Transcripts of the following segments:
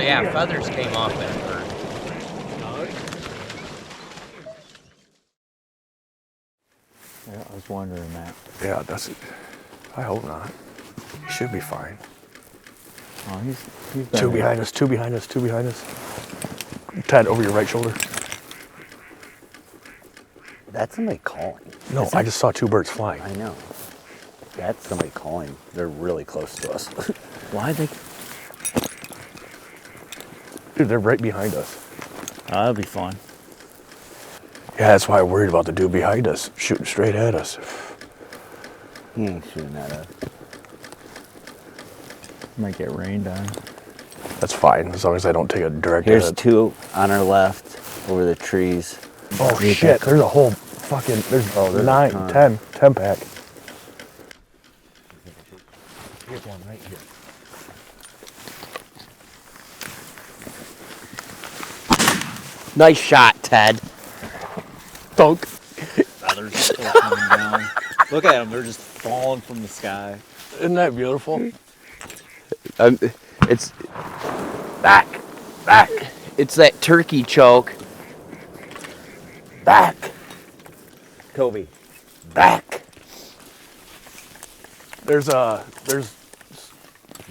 yeah, feathers came off that bird. Yeah, I was wondering that. Yeah, that's. I hope not. He should be fine. Oh, he's Two behind us, two behind us, two behind us. Ted, over your right shoulder. That's somebody calling. No, I just saw two birds flying. I know. That's somebody calling. They're really close to us. Why they? Dude, they're right behind us. Oh, that'll be fun. Yeah, that's why I'm worried about the dude behind us, shooting straight at us. He ain't shooting at us. Might get rained on. That's fine, as long as I don't take a direct Here's hit. two on our left over the trees. Oh shit, there's a whole fucking, there's a 9, ton. 10 pack. Here's one right here. Nice shot, Ted. Thunk. Feathers still coming down. Look at them, they're just falling from the sky. Isn't that beautiful? It's back. It's that turkey choke. Back! Toby. Back! There's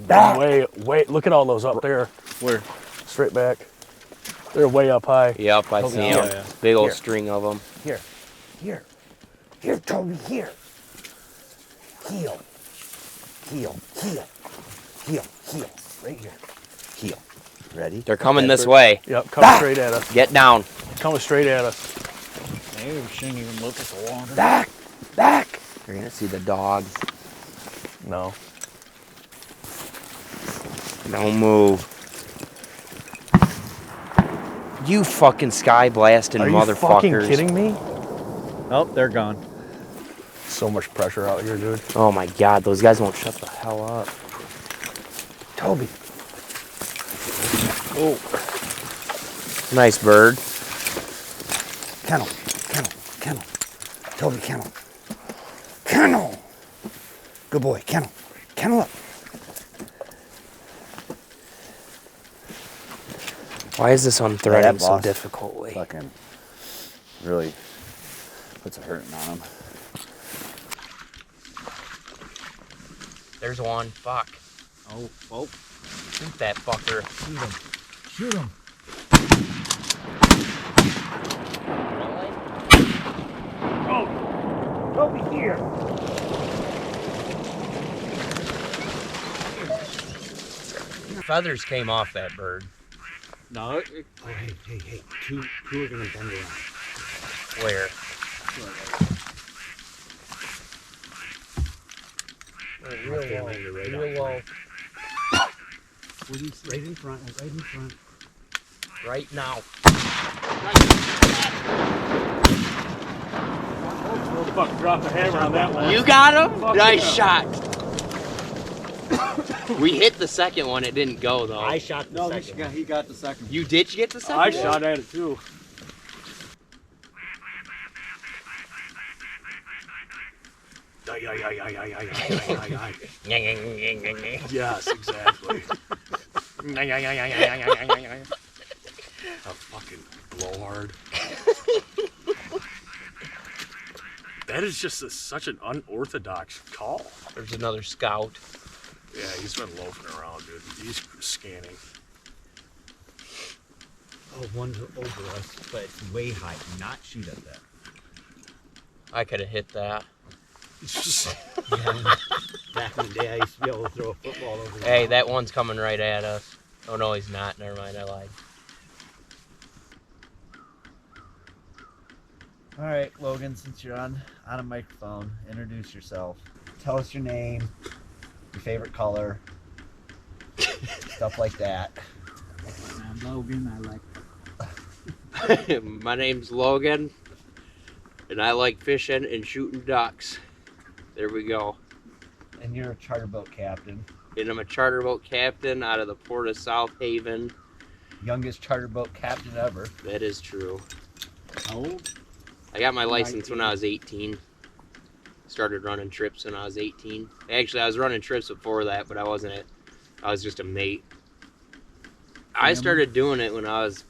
Back! way, look at all those up there. Where? Straight back. They're way up high. Yep, I see them. yeah. Big old Here. string of them. Here. Here, Toby, here. Heel. Right here. Heel. Ready? They're coming this way. Yep, coming straight at us. Get down. Coming straight at us. Maybe we shouldn't even look at the water. Back! You're gonna see the dogs. No. Don't move. You fucking sky blasting Are you motherfuckers. fucking kidding me? Oh, they're gone. So much pressure out here, dude. Oh my god, those guys won't shut the hell up. Toby. Oh. Nice bird. Kennel. Toby, kennel. Good boy, kennel up. Why is this That unthreading so boss difficultly? Fucking really puts a hurting on him. There's one. Fuck. Oh. Shoot that fucker. Shoot him. Toby, here. Feathers came off that bird. No. Oh, hey. Two are gonna bend around. Where? Real low. Right in front. Right now. Fuck, drop the hammer on that one. You got him? Nice shot. We hit the second one. It didn't go though. I shot the second. He got the second. You did get the second I one? shot at it too. Yes, exactly. A fucking blowhard. That is just such an unorthodox call. There's another scout. Yeah, he's been loafing around, dude. He's scanning. Oh, one's over us, but it's way high. Do not shoot at that. I could have hit that. Yeah, back in the day, I used to be able to throw a football over. Hey, that one's coming right at us. Oh no, he's not. Never mind, I lied. All right, Logan, since you're on a microphone, introduce yourself. Tell us your name, your favorite color, stuff like that. I'm Logan. I like. My name's Logan, and I like fishing and shooting ducks. There we go. And you're a charter boat captain. And I'm a charter boat captain out of the port of South Haven. Youngest charter boat captain ever. That is true. How old? I got my license when I was 18. Started running trips when I was 18. Actually, I was running trips before that, but I wasn't it. I was just a mate. I started doing it when I was,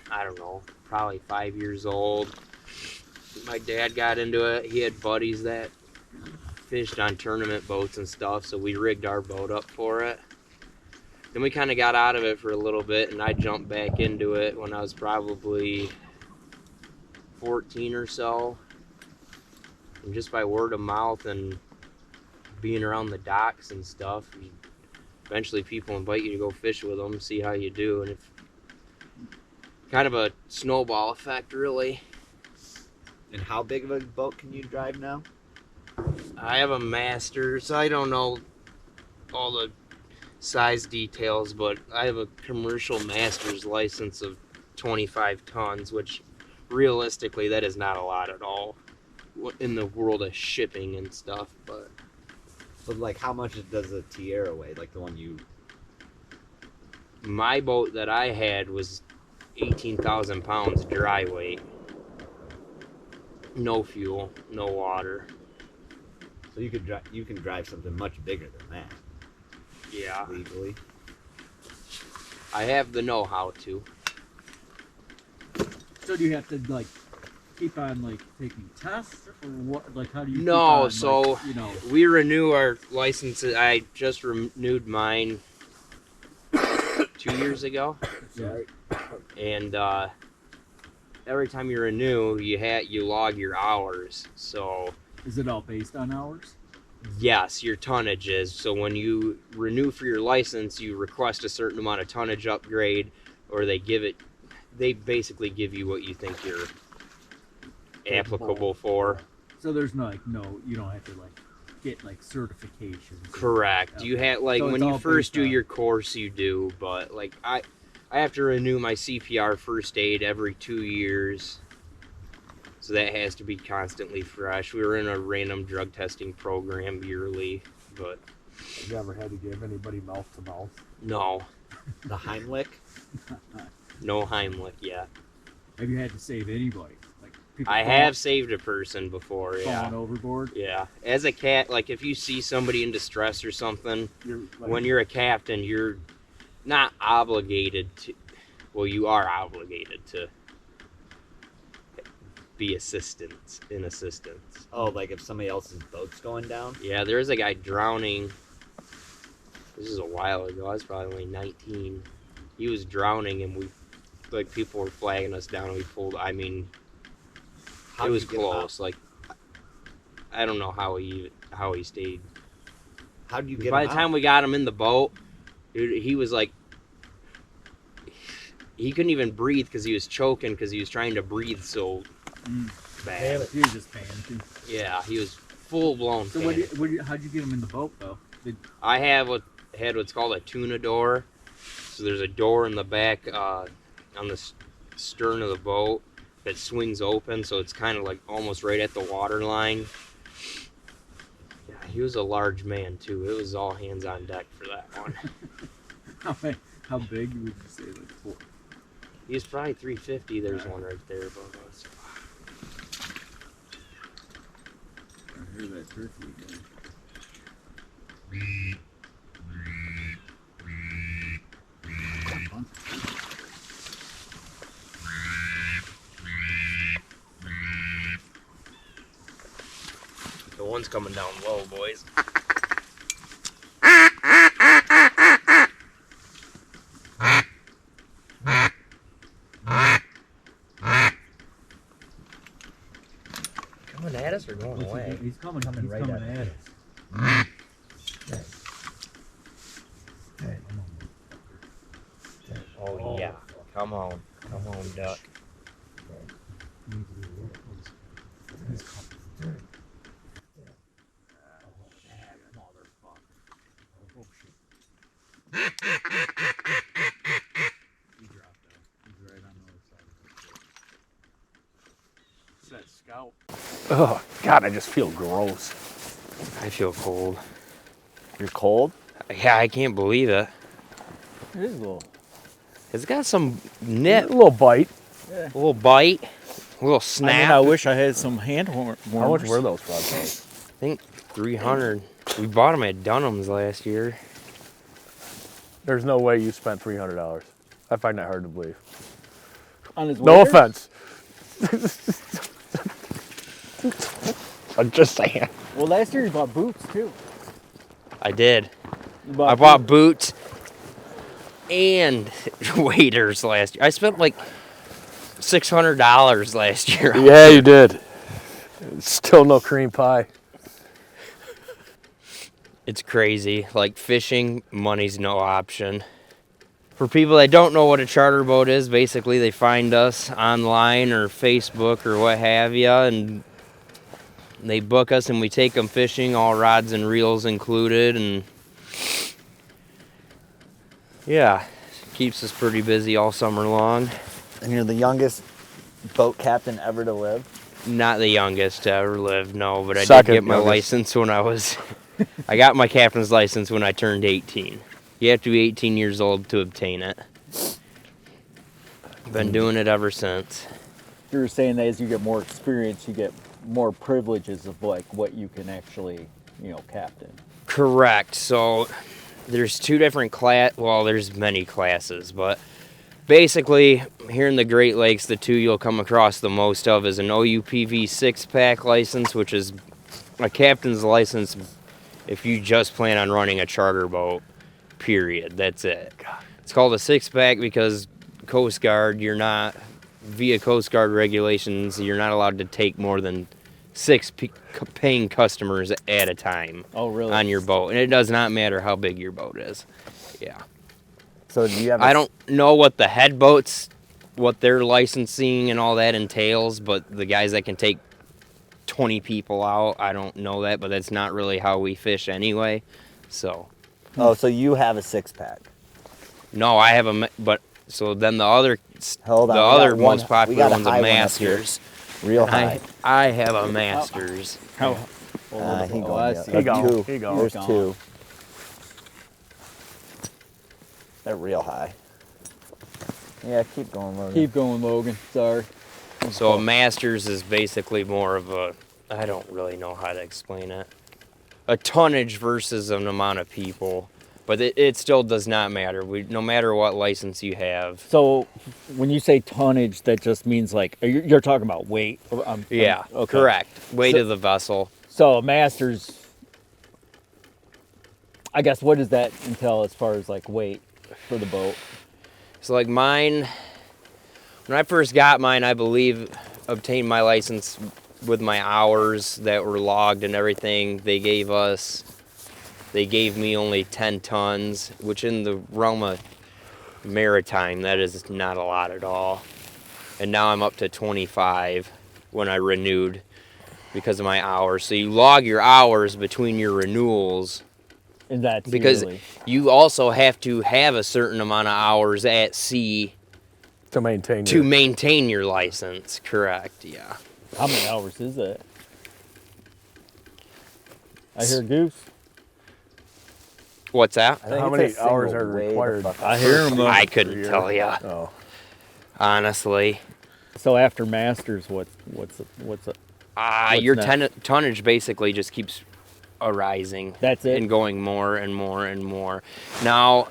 I don't know, probably 5 years old. My dad got into it. He had buddies that fished on tournament boats and stuff, so we rigged our boat up for it. Then we kind of got out of it for a little bit, and I jumped back into it when I was probably 14 or so. And just by word of mouth and being around the docks and stuff, eventually people invite you to go fish with them, see how you do, and it's kind of a snowball effect, really. And how big of a boat can you drive now? I have a master's. I don't know all the size details, but I have a commercial master's license of 25 tons, which realistically that is not a lot at all in the world of shipping and stuff. But like, how much does a Tierra weigh? Like the one you... My boat that I had was 18,000 pounds dry weight. No fuel, no water. So you can drive something much bigger than that. Yeah. Legally. I have the know-how to. So do you have to like keep on like taking tests or what? Like how do you? No, keep on, so like, we renew our licenses. I just renewed mine 2 years ago. Sorry. And every time you renew, you log your hours. So is it all based on hours? yes, your tonnage is. So when you renew for your license, you request a certain amount of tonnage upgrade, or they basically give you what you think you're applicable for. So there's you don't have to like get like certifications. Correct. Okay. You have like So when it's you all first based do on- your course, you do, but like I have to renew my CPR first aid every 2 years. So that has to be constantly fresh. We were in a random drug testing program yearly, but Have you ever had to give anybody mouth to mouth? no, The Heimlich? no Heimlich yet. Have you had to save anybody? Like people I have saved a person before, yeah. falling overboard. Yeah. As a cat, like if you see somebody in distress or something, You're like, when you're a captain, you're not obligated to, well, you are obligated to be assistance. Oh, like if somebody else's boat's going down? Yeah, there was a guy drowning. This is a while ago. I was probably only 19. He was drowning, and people were flagging us down, and we pulled. I mean, How it did was you get him out? close. Like, I don't know how he stayed. How do you get By him the time out? we got him in the boat, dude, he was like, he couldn't even breathe because he was choking because he was trying to breathe so bad. he was just panicking. Yeah, he was full blown. So how'd you get him in the boat though? I had what's called a tuna door. So there's a door in the back on the stern of the boat that swings open, so it's kind of like almost right at the water line. Yeah, he was a large man too. It was all hands on deck for that one. How big would you say? Like 4? He was probably 350. There's one right there above us. I hear that turkey again. The one's coming down low, boys. Coming at us or going away? He's coming right at at us. us. Oh yeah. Come on, duck. He dropped out. He's right on the other side of the boat. It's that scout. Oh, God, I just feel gross. I feel cold. You're cold? Yeah, I can't believe it. It is a little. It's got some nip, A little bite. a little bite, a little snap. I wish I had some hand warmers. How much were those frogs? I think 300. We bought them at Dunham's last year. There's no way you spent $300. I find that hard to believe. On his No waders? offense. I'm just saying. Well, last year you bought boots too. I did. You I bought boots and waders last year. I spent like $600 last year. Yeah, you did. Still no cream pie. It's crazy. Like fishing, money's no option. For people that don't know what a charter boat is, basically they find us online or Facebook or what have you, and they book us and we take them fishing, all rods and reels included, and yeah, keeps us pretty busy all summer long. And you're the youngest boat captain ever to live? Not the youngest to ever live, no, but I did Second get my youngest. license when I was, I got my captain's license when I turned 18. You have to be 18 years old to obtain it. Been doing it ever since. You were saying that as you get more experience, you get more privileges of like what you can actually, captain. Correct. So there's two different well, there's many classes, but basically here in the Great Lakes, the two you'll come across the most of is an OUPV 6-pack license, which is a captain's license if you just plan on running a charter boat, period. That's it. It's called a 6-pack because Coast Guard, via Coast Guard regulations, you're not allowed to take more than 6 paying customers at a time. Oh, really? On your boat, and it does not matter how big your boat is. Yeah. So do you have I don't know what the head boats, what their licensing and all that entails, but the guys that can take 20 people out, I don't know that, but that's not really how we fish anyway. So. Oh, so you have a 6-pack. No, I have but so then the other, Hold on, the we got other one- most we popular got a one's high a one up here. Masters. Real high. I have a Masters. How? He I going. see. He gone. Two. He gone. There's Gone. 2. They're real high. Yeah, keep going, Logan. Keep going, Logan. Sorry. So a Masters is basically more of a, I don't really know how to explain it, a tonnage versus an amount of people. But it still does not matter. No matter what license you have. So when you say tonnage, that just means like you're talking about weight. Yeah, okay. correct. Weight of the vessel. So a Masters, I guess, what does that entail as far as like weight for the boat? So like mine, when I first got mine, I believe obtained my license with my hours that were logged and everything. They gave me only 10 tons, which in the realm of maritime, that is not a lot at all. And now I'm up to 25 when I renewed because of my hours. So you log your hours between your renewals And that's because yearly. you also have to have a certain amount of hours at sea To maintain to maintain your license. Correct, yeah. How many hours is that? I hear goose. What's that? I think How it's many a single hours are way the required? fuck I up. hear 'em though. I couldn't tell you, Oh. honestly. So after Masters, what's Your next? tonnage basically just keeps arising. That's it? And going more and more and more. Now,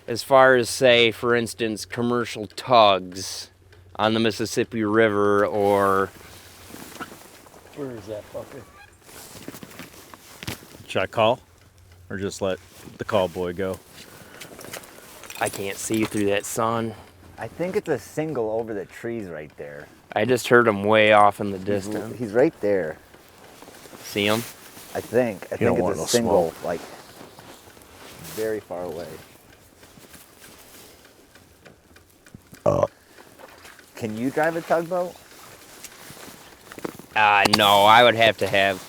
as far as, say, for instance, commercial tugs on the Mississippi River or... Where is that fucker? Should I call? Or just let the call boy go? I can't see through that sun. I think it's a single over the trees right there. I just heard him way off in the distance. He's right there. See him? I think. I don't think want it's a no single, smoke. like, very far away. Can you drive a tugboat? No, I would have to have...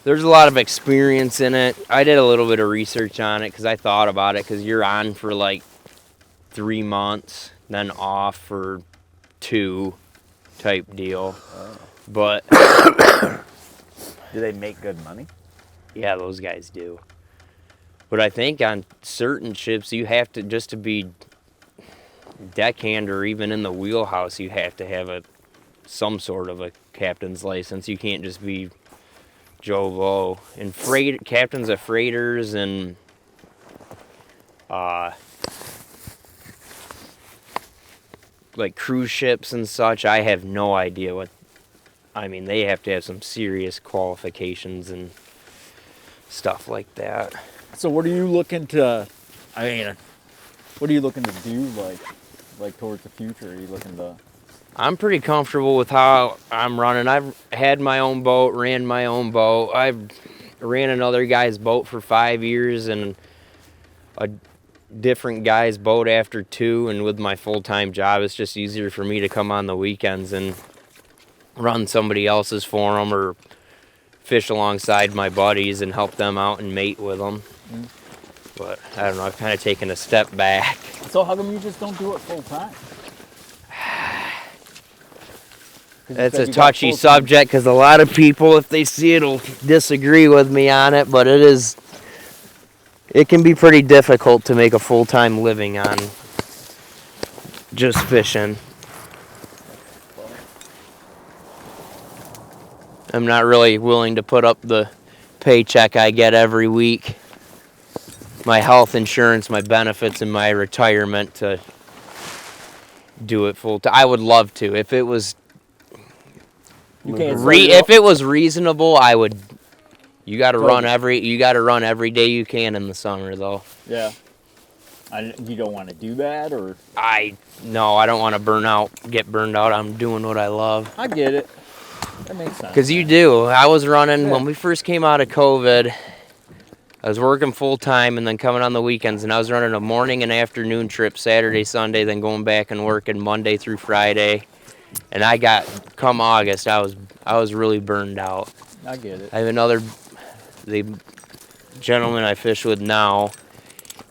There's a lot of experience in it. I did a little bit of research on it because I thought about it because you're on for like 3 months, then off for 2 type deal. But Do they make good money? yeah, those guys do. But I think on certain ships, you have to, just to be deckhand or even in the wheelhouse, you have to have some sort of a captain's license. You can't just be Joe Blow. And captains of freighters and like cruise ships and such, I have no idea what. I mean, they have to have some serious qualifications and stuff like that. So what are you looking to? I mean, what are you looking to do? Like towards the future? Are you looking to? I'm pretty comfortable with how I'm running. I've had my own boat, ran my own boat. I've ran another guy's boat for 5 years and a different guy's boat after 2. And with my full-time job, it's just easier for me to come on the weekends and run somebody else's for them or fish alongside my buddies and help them out and mate with them. But I don't know, I've kind of taken a step back. So how come you just don't do it full time? It's a touchy subject because a lot of people, if they see it, will disagree with me on it, but it can be pretty difficult to make a full-time living on just fishing. I'm not really willing to put up the paycheck I get every week, my health insurance, my benefits, and my retirement to do it full time. I would love to. If it was if it was reasonable, I would. You got to run every day you can in the summer, though. Yeah. You don't want to do that, or? No, I don't want to get burned out. I'm doing what I love. I get it. That makes sense. Because you do. I was running when we first came out of COVID. I was working full time and then coming on the weekends, and I was running a morning and afternoon trip Saturday, Sunday, then going back and working Monday through Friday. And come August, I was really burned out. I get it. I have the gentleman I fish with now.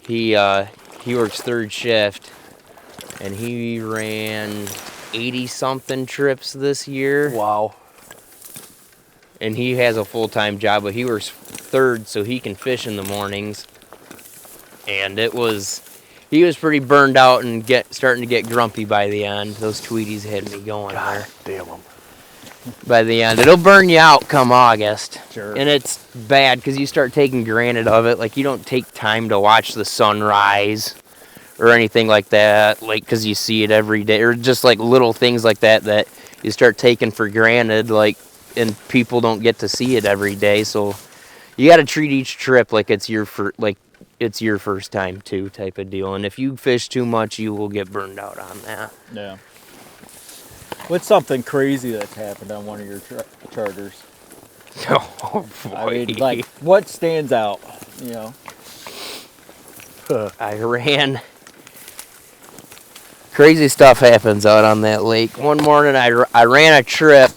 He works third shift, and he ran 80-something trips this year. Wow. And he has a full-time job, but he works third, so he can fish in the mornings. And he was pretty burned out and starting to get grumpy by the end. Those Tweeties had me going there. Damn them. By the end, it'll burn you out come August. Sure. And it's bad because you start taking granted of it. Like, you don't take time to watch the sunrise or anything like that, like, because you see it every day, or just like little things like that you start taking for granted, like, and people don't get to see it every day. So you got to treat each trip like it's your first time too, type of deal. And if you fish too much, you will get burned out on that. Yeah. What's something crazy that's happened on one of your charters? Oh boy. I mean, like, what stands out? You know. I ran. Crazy stuff happens out on that lake. One morning I ran a trip,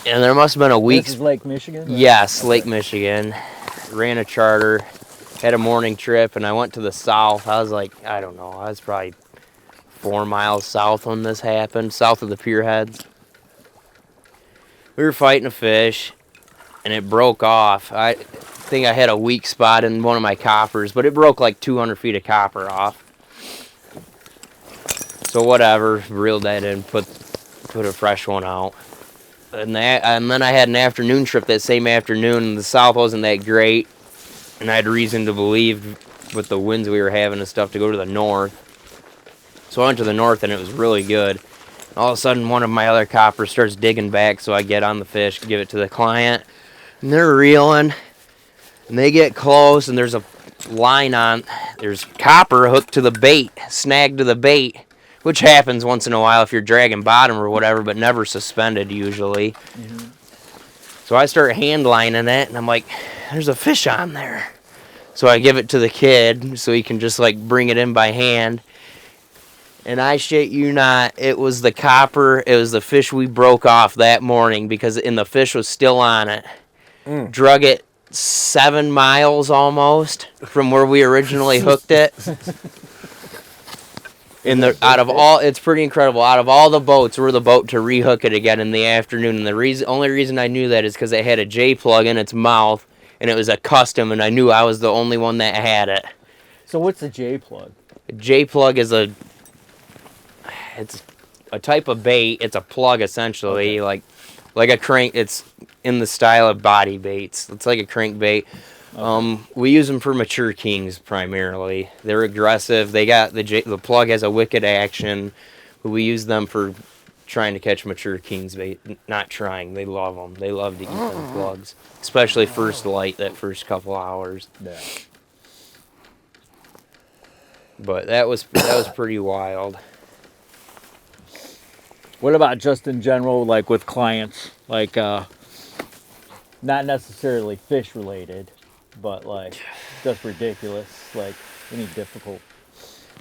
and there must have been a week. This is Lake Michigan? Yes, okay. Lake Michigan. Ran a charter, had a morning trip, and I went to the south. I was like, I don't know, I was probably 4 miles south when this happened, south of the pier heads. We were fighting a fish, and it broke off. I think I had a weak spot in one of my coppers, but it broke like 200 feet of copper off. So whatever, reeled that in, put a fresh one out. And then I had an afternoon trip that same afternoon, and the south wasn't that great, and I had reason to believe with the winds we were having and stuff to go to the north. So I went to the north, and it was really good. All of a sudden, one of my other coppers starts digging back, so I get on the fish, give it to the client, and they're reeling, and they get close, and there's a line on, there's copper hooked to the bait, snagged to the bait, which happens once in a while if you're dragging bottom or whatever, but never suspended usually. Mm-hmm. So I start hand lining it, and I'm like, there's a fish on there. So I give it to the kid so he can just like bring it in by hand. And I shit you not, it was the copper, it was the fish we broke off that morning the fish was still on it. Drug it 7 miles almost from where we originally hooked it. It's pretty incredible. Out of all the boats, we're the boat to rehook it again in the afternoon. And the only reason I knew that is because it had a J plug in its mouth, and it was a custom, and I knew I was the only one that had it. So what's a J plug? A J plug is it's a type of bait. It's a plug essentially, okay. like a crank. It's in the style of body baits. It's like a crankbait. Okay. We use them for mature kings primarily. They're aggressive. They got the plug has a wicked action. We use them for trying to catch mature kings. Not trying, they love them. They love to eat them slugs, especially first light, that first couple hours. Yeah. But that was pretty wild. What about just in general, like with clients, like not necessarily fish related, but like just ridiculous, like any difficult.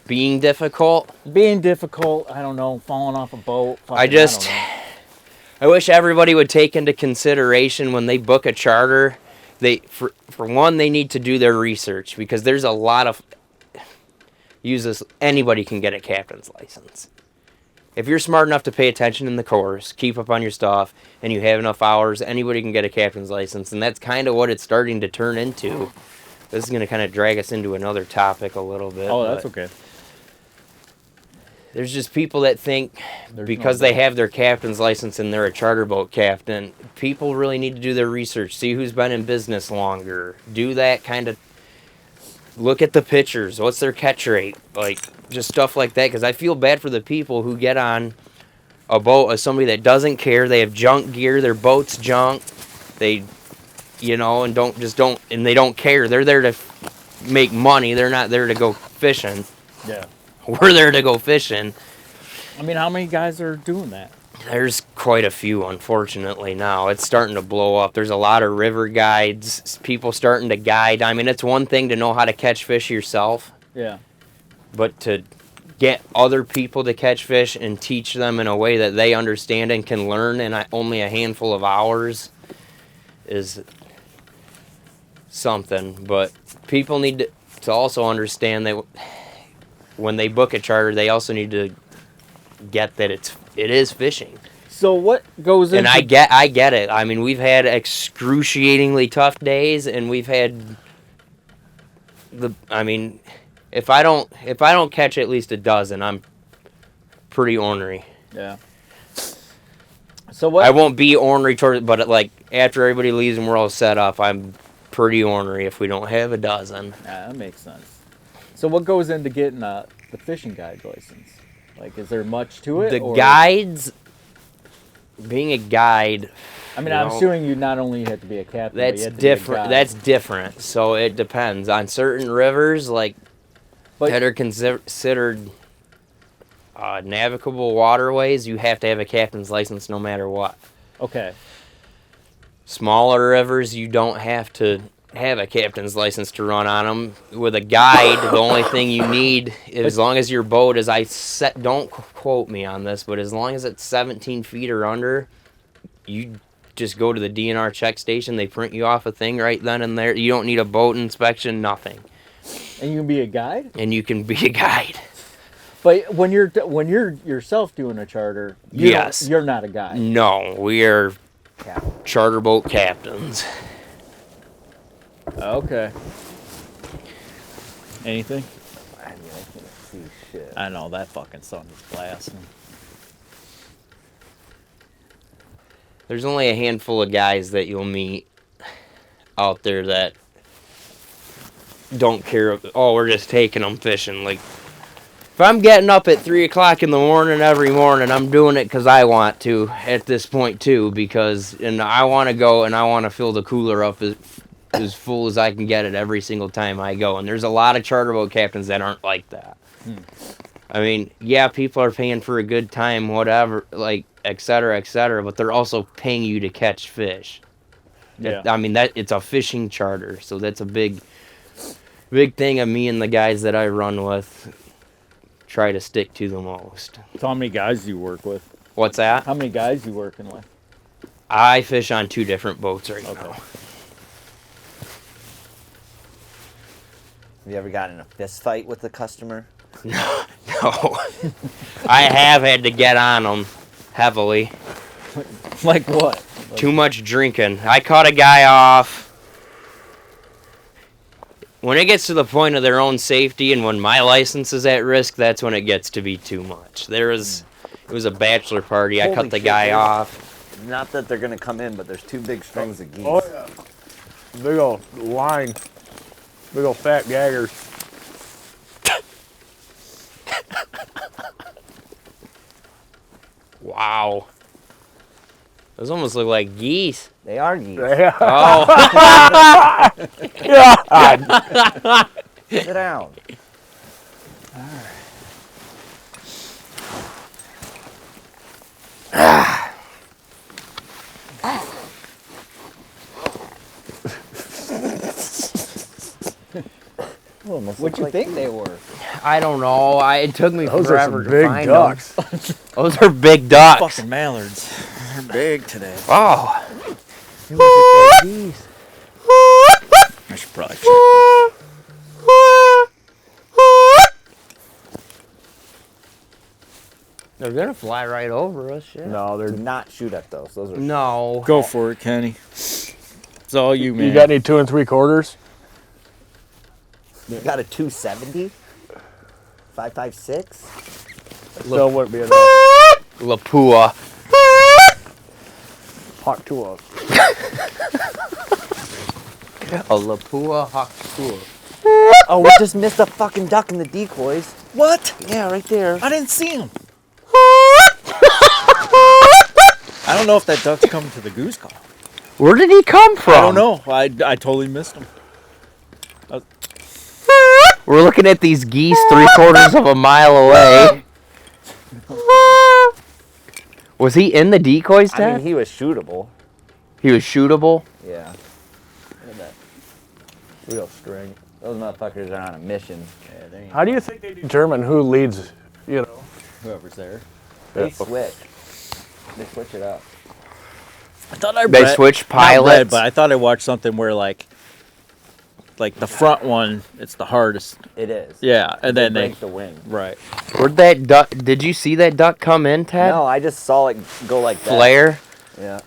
Being difficult. Being difficult, I don't know, falling off a boat. I wish everybody would take into consideration when they book a charter, for one, they need to do their research, because there's a lot of anybody can get a captain's license. If you're smart enough to pay attention in the course, keep up on your stuff, and you have enough hours, anybody can get a captain's license, and that's kind of what it's starting to turn into. This is going to kind of drag us into another topic a little bit. Oh, that's okay. There's just people that think because they have their captain's license and they're a charter boat captain, people really need to do their research, see who's been in business longer, do that kind of, look at the pictures, what's their catch rate, like just stuff like that, because I feel bad for the people who get on a boat as somebody that doesn't care, they have junk gear, their boat's junk, they, and they don't care, they're there to make money, they're not there to go fishing. Yeah. We're there to go fishing. I mean, how many guys are doing that? There's quite a few, unfortunately, now. It's starting to blow up. There's a lot of river guides, people starting to guide. I mean, it's one thing to know how to catch fish yourself. Yeah. But to get other people to catch fish and teach them in a way that they understand and can learn in only a handful of hours is something. But people need to also understand that when they book a charter, they also need to get that it is fishing. So what goes into... And I get it. I mean, we've had excruciatingly tough days, and we've had if I don't catch at least a dozen, I'm pretty ornery. Yeah. So what... I won't be ornery but like after everybody leaves and we're all set up, I'm pretty ornery if we don't have a dozen. Yeah, that makes sense. So what goes into getting the fishing guide license? Like, is there much to it? Guides, being a guide... I mean, I'm assuming you not only have to be a captain, that's but you have to different. be a guide. That's different. So it depends. On certain rivers, that are considered navigable waterways, you have to have a captain's license no matter what. Okay. Smaller rivers, you don't have to have a captain's license to run on them. With a guide, the only thing you need, as long as your boat is, don't quote me on this, but as long as it's 17 feet or under, you just go to the DNR check station. They print you off a thing right then and there. You don't need a boat inspection, nothing. And you can be a guide? And you can be a guide. But when you're yourself doing a charter, you're not a guide. No, we are charter boat captains. Okay. Anything? I mean, I can't see shit. I know, that fucking sun is blasting. There's only a handful of guys that you'll meet out there that don't care. Oh, we're just taking them fishing. Like, if I'm getting up at 3 o'clock in the morning every morning, I'm doing it because I want to at this point too, and I want to go and I want to fill the cooler up as full as I can get it every single time I go. And there's a lot of charter boat captains that aren't like that. I mean, yeah, people are paying for a good time, whatever, like, et cetera, but they're also paying you to catch fish. Yeah. I mean, it's a fishing charter, so that's a big thing of me and the guys that I run with try to stick to the most. So how many guys do you work with? What's that? How many guys you working with? I fish on 2 different boats right now. Have you ever gotten in a fist fight with a customer? No. I have had to get on them heavily. Like what? Too much drinking. I caught a guy off. When it gets to the point of their own safety and when my license is at risk, that's when it gets to be too much. It was a bachelor party. I cut the guy off. Not that they're gonna come in, but there's 2 big strings of geese. Oh yeah. Big old line. Big old fat gaggers. Wow. Those almost look like geese. They are geese. Yeah. Oh. Yeah. Sit down. What'd you think they were? I don't know. It took me Those are forever some to big find ducks. them. Those are big ducks. Fucking mallards. They're big today. Oh. I should probably check. They're gonna fly right over us. Shit. No, Do they're. not shoot at those. Those are No. Go for it, Kenny. It's all you, man. You got any 2 3/4? You got a 270? 5.56? Still wouldn't be enough. Lapua. Hawk 2 up. A Lapua Hawktua. Oh, we just missed a fucking duck in the decoys. What? Yeah, right there. I didn't see him. I don't know if that duck's coming to the goose call. Where did he come from? I don't know. I totally missed him. We're looking at these geese 3/4 of a mile away. Was he in the decoys, I Ted? mean, he was shootable. He was shootable. Yeah. Look at that. Real string. Those motherfuckers are on a mission. Yeah, they ain't How do you think they determine who leads, you know? whoever's there. They switch. They switch it up. I thought I They read, switch not read, pilots. but I thought I watched something where like the front one, it's the hardest. It is. Yeah, and then they break the wing. right. Where'd that duck? Did you see that duck come in, Ted? No, I just saw it go like that. Flare. Yeah.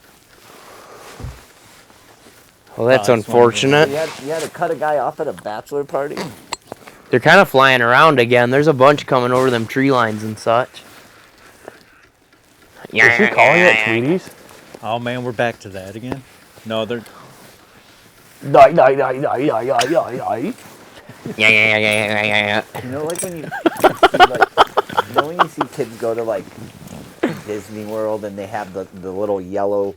Well, that's Oh, that's unfortunate. You had to cut a guy off at a bachelor party? They're kind of flying around again. There's a bunch coming over them tree lines and such. Is she calling it Tweeties? Oh man, we're back to that again. No, they're Die, die, die, die, die, die, die. Yeah. You know, like when you, like, you know when you see kids go to like Disney World and they have the little yellow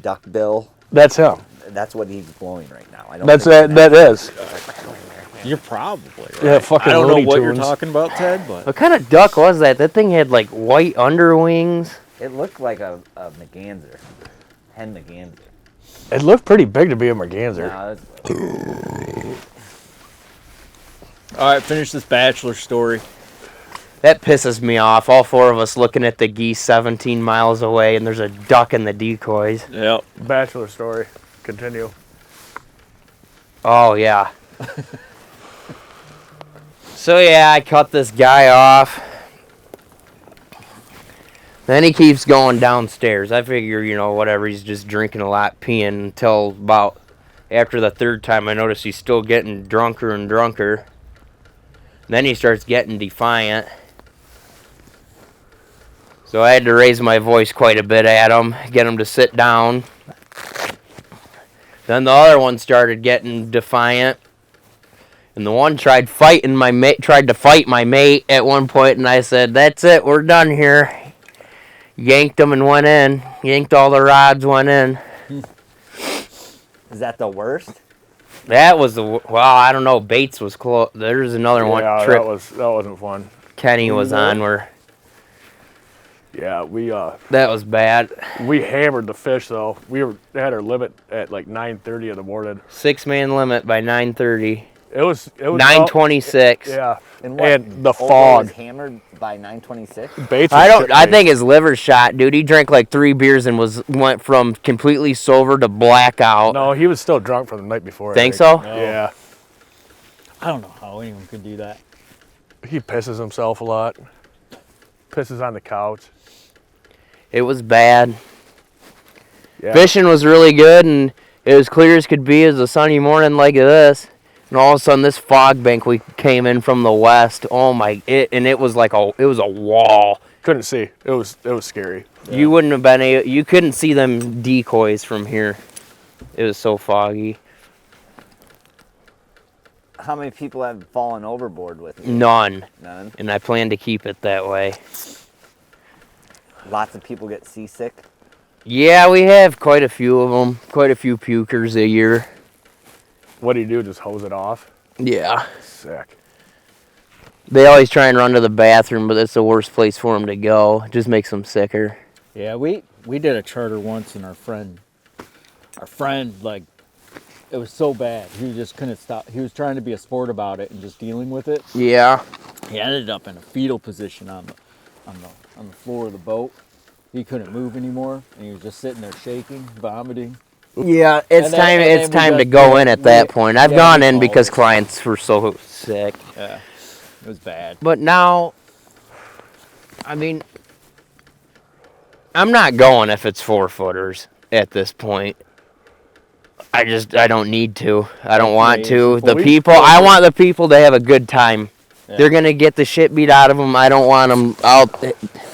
duck bill? That's him. That's what he's blowing right now. I don't. That's think that is. you're probably right. Yeah, fucking I don't know Looney what you're Tunes. talking about, Ted, but What kind of duck was that? That thing had like white underwings. It looked like a merganser, hen merganser. It looked pretty big to be a merganser. No, it's, all right, finish this bachelor story. That pisses me off. All 4 of us looking at the geese 17 miles away, and there's a duck in the decoys. Yep. Bachelor story. Continue. Oh, yeah. So, yeah, I cut this guy off. Then he keeps going downstairs. I figure, you know, whatever, he's just drinking a lot, peeing, until about after the 3rd time I notice he's still getting drunker and drunker. Then he starts getting defiant. So I had to raise my voice quite a bit at him, get him to sit down. Then the other one started getting defiant. And the one tried to fight my mate at one point, and I said, "That's it, we're done here." Yanked him and went in. Yanked all the rods, went in. is that the worst? That was well, I don't know. Bates was close. There's another one Yeah, trip that wasn't fun. Kenny was on where Yeah, we that was bad. hammered the fish though. We had our limit at like 9:30 in the morning. 6-man limit by 9:30. It was 9:26. Yeah, And what? and the Ogo fog. was hammered by 9:26. Bates. I think his liver shot, dude. He drank like 3 beers and went from completely sober to blackout. No, he was still drunk from the night before. I Think so? Yeah, I don't know how anyone could do that. he pisses himself a lot. Pisses on the couch. It was bad. Yeah. Fishing was really good, and it was clear as could be as a sunny morning like this. And all of a sudden, this fog bank we came in from the west. Oh my! It was like it was a wall. Couldn't see. It was scary. Yeah. You wouldn't have been able. You couldn't see them decoys from here. It was so foggy. How many people have fallen overboard with you? None. None. And I plan to keep it that way. Lots of people get seasick. Yeah, we have quite a few of them. Quite a few pukers a year. What do you do? Just hose it off? Yeah. Sick. They always try and run to the bathroom, but that's the worst place for them to go. It just makes them sicker. Yeah, we did a charter once, and our friend, like, it was so bad. He just couldn't stop. He was trying to be a sport about it and just dealing with it. Yeah. He ended up in a fetal position on the floor of the boat. He couldn't move anymore, and he was just sitting there shaking, vomiting. Yeah, it's And then- time. and It's then we time to just- go in at that point. I've yeah, gone we in called because it. clients were so sick. Yeah, it was bad. But now, I mean, I'm not going if it's 4-footers at this point. I don't need to. I don't want to. The people, I want the people to have a good time. Yeah. They're gonna get the shit beat out of them. I don't want them out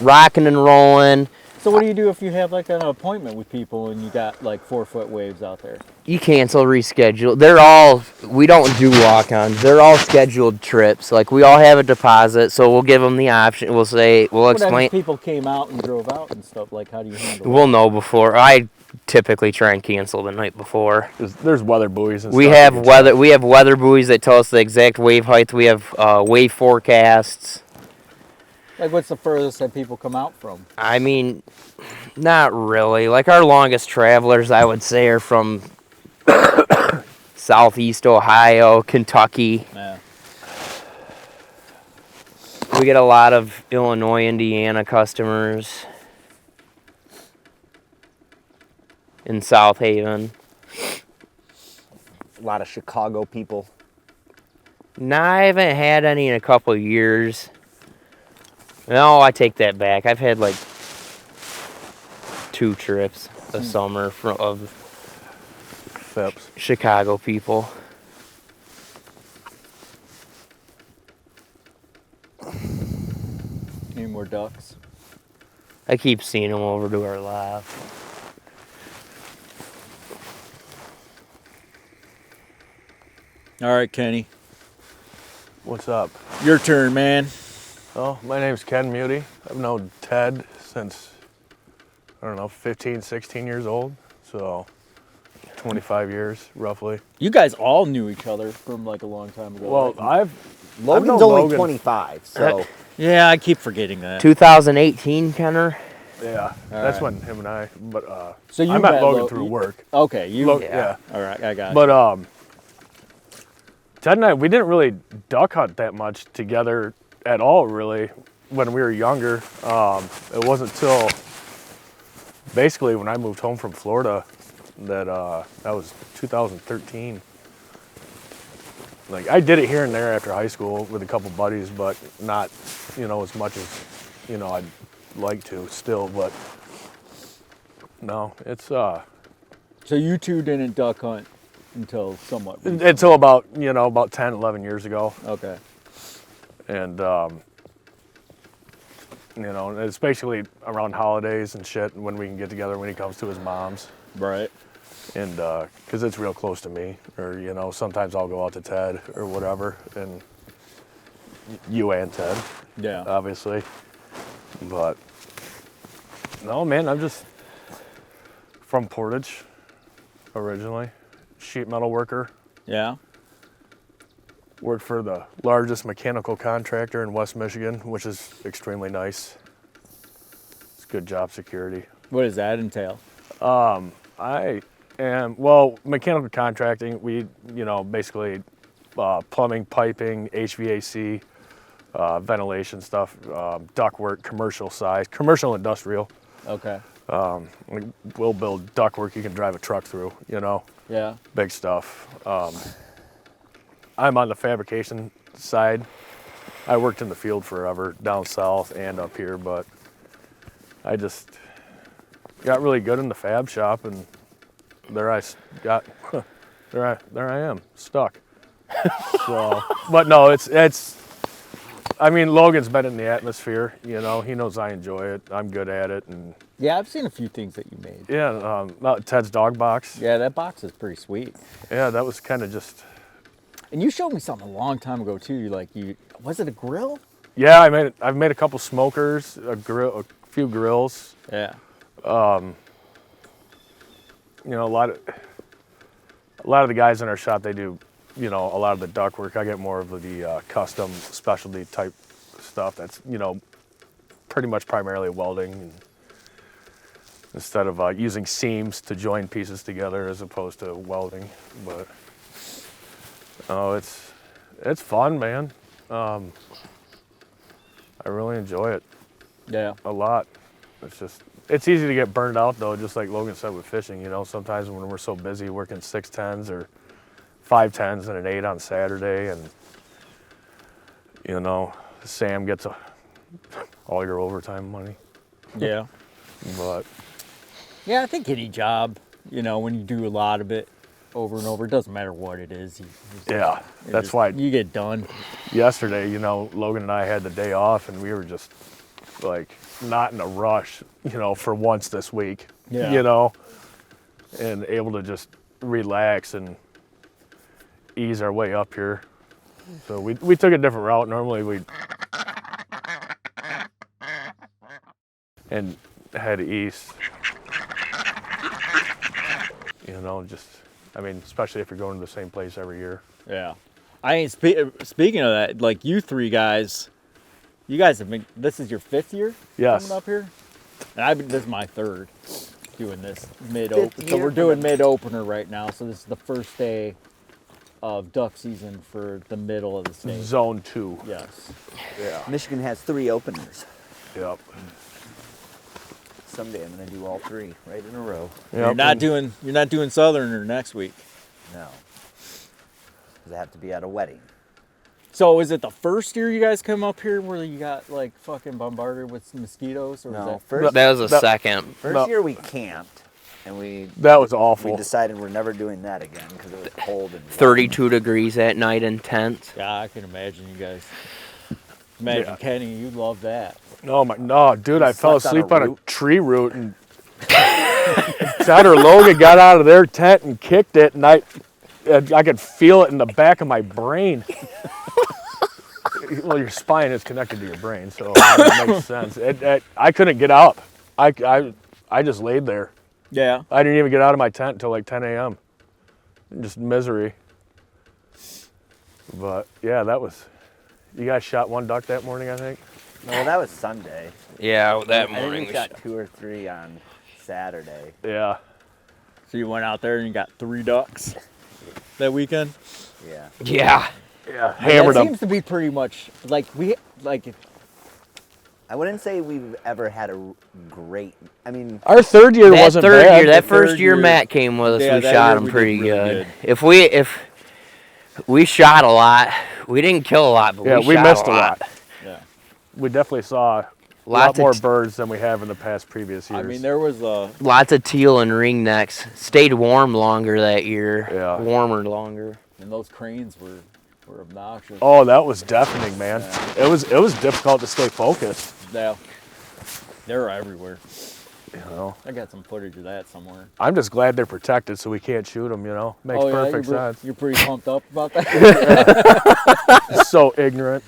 rocking and rolling. So what do you do if you have like an appointment with people and you got like 4-foot waves out there? You cancel, reschedule. We don't do walk-ons. They're all scheduled trips. Like, we all have a deposit, so we'll give them the option. We'll What explain. if people came out and drove out and stuff? Like, how do you handle We'll know before. I typically try and cancel the night before. There's weather buoys and We stuff. have you can check. we have weather buoys that tell us the exact wave height. We have wave forecasts. that? Like, what's the furthest that people come out from? I mean, not really. Like, our longest travelers, I would say, are from Southeast Ohio, Kentucky. Yeah. We get a lot of Illinois, Indiana customers in South Haven. A lot of Chicago people. No, I haven't had any in a couple of years. No, I take that back. I've had like 2 trips a summer of Phipps. Chicago people. Any more ducks? I keep seeing them over to our left. All right, Kenny. What's up? Your turn, man. Oh, my name's Ken Muty. I've known Ted since, I don't know, 15, 16 years old. So 25 years, roughly. You guys all knew each other from like a long time ago. Well, right? Logan's known only Logan. 25, so Yeah, I keep forgetting that. 2018, Kenner. Yeah, that's when him and I, but So you I met Logan Lo- through you- work. Okay, you. Yeah. All right, I got it. But Ted and I, we didn't really duck hunt that much together at all, really, when we were younger. It wasn't until basically when I moved home from Florida that that was 2013. Like, I did it here and there after high school with a couple buddies, but not, as much as, I'd like to still. But no, it's So you two didn't duck hunt until somewhat recent. until about 10, 11 years ago. Okay. And it's basically around holidays and shit when we can get together when he comes to his mom's. Right. And because it's real close to me, or sometimes I'll go out to Ted or whatever, and you and Ted, Yeah. obviously. But no, man, I'm just from Portage originally, sheet metal worker. Yeah. Worked for the largest mechanical contractor in West Michigan, which is extremely nice. It's good job security. What does that entail? I am, mechanical contracting, we, basically plumbing, piping, HVAC, ventilation stuff, ductwork, commercial size, commercial industrial. Okay. We'll build ductwork you can drive a truck through, Yeah. big stuff. I'm on the fabrication side. I worked in the field forever, down south and up here, but I just got really good in the fab shop, and there I am, stuck. So, but no, it's. I mean, Logan's been in the atmosphere. He knows I enjoy it. I'm good at it, and Yeah, I've seen a few things that you made. yeah, Ted's dog box. Yeah, that box is pretty sweet. Yeah, that was kind of just. And you showed me something a long time ago too. Was it a grill? Yeah, I've made a couple smokers, a grill, a few grills. Yeah. You know, a lot of the guys in our shop, they do, you know, a lot of the duct work. I get more of the custom specialty type stuff that's, you know, pretty much primarily welding and instead of using seams to join pieces together as opposed to welding. But oh, it's fun, man. I really enjoy it Yeah. a lot. It's easy to get burned out though, just like Logan said with fishing. You know, sometimes when we're so busy working 610s or 510s and an 8 on Saturday, and you know, Sam gets all your overtime money. Yeah. But Yeah, I think any job, you know, when you do a lot of it over and over, it doesn't matter what it is. yeah, that's why you get done. yesterday, you know, Logan and I had the day off, and we were just like not in a rush, you know, for once this week. Yeah. You know, and able to just relax and ease our way up here. So we took a different route. Normally we'd and head east. You know, just, I mean, especially if you're going to the same place every year. Yeah. I ain't speaking of that, like you three guys, you guys have been, this is your 5th year Yes. coming up here? And this is my 3rd doing this Fifth mid-open. So year we're for doing the- mid-opener right now. So this is the first day of duck season for the middle of the state. Zone 2. Yes. Yeah. Michigan has 3 openers. Yep. Someday I'm gonna do all 3 right in a row. You're not doing Southerner next week. No. Because I have to be at a wedding. So is it the first year you guys come up here where you got like fucking bombarded with mosquitoes, or No, is first, That was a second. first no. year we camped, and we That was awful. decided we're never doing that again because it was cold and wet. 32 degrees at night in tents. Yeah, I can imagine you guys. Imagine Yeah. Kenny, you love that. No, dude, I fell slept on a asleep on a root. tree root, and Ted or Logan got out of their tent and kicked it, and I could feel it in the back of my brain. Well, your spine is connected to your brain, so it makes sense. I couldn't get up. I just laid there. Yeah. I didn't even get out of my tent until like 10 a.m. Just misery. But yeah, you guys shot 1 duck that morning, I think. No, well, that was Sunday. Yeah, that I think morning. we shot 2 or 3 on Saturday. Yeah. So you went out there and you got 3 ducks that weekend? Yeah. Yeah. Yeah. Hammered that them. seems to be pretty much like I wouldn't say we've ever had a great. I mean, Our 3rd year That wasn't third bad. year, that The first third year year- Matt came with us, Yeah, we that shot year him we pretty did really good. good. If we shot a lot, we didn't kill a lot, but Yeah, we we shot missed a lot. yeah. We definitely saw a Lots lot of more birds than we have in the past previous years. I mean, there was Lots of teal and ringnecks. Stayed warm longer that year. Yeah. Warmer longer. and those cranes were obnoxious. Oh, that was deafening, man. It was difficult to stay focused. Yeah. They're everywhere. You know, I got some footage of that somewhere. I'm just glad they're protected so we can't shoot them. You know, makes Oh, yeah, perfect sense. You're pretty pumped up about that? So ignorant.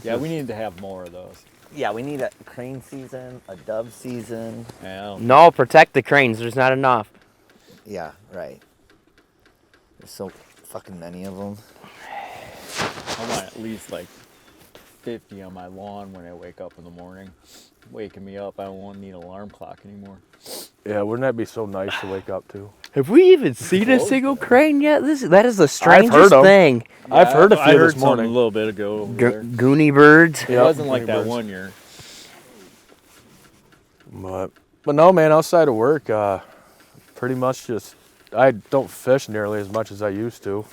Yeah, we need to have more of those. yeah, we need a crane season, a dove season. Yeah. No, protect the cranes. There's not enough. Yeah, right. There's so fucking many of them. I want at least like 50 on my lawn when I wake up in the morning. Waking me up, I won't need an alarm clock anymore. Yeah, wouldn't that be so nice to wake up to? Have we even seen a single crane yet? That is the strangest heard 'em. thing. I've heard a few I heard this morning. something a little bit ago over there. Goonie birds. It Yep, wasn't like that neighbors. one year. But no, man, outside of work, pretty much just, I don't fish nearly as much as I used to.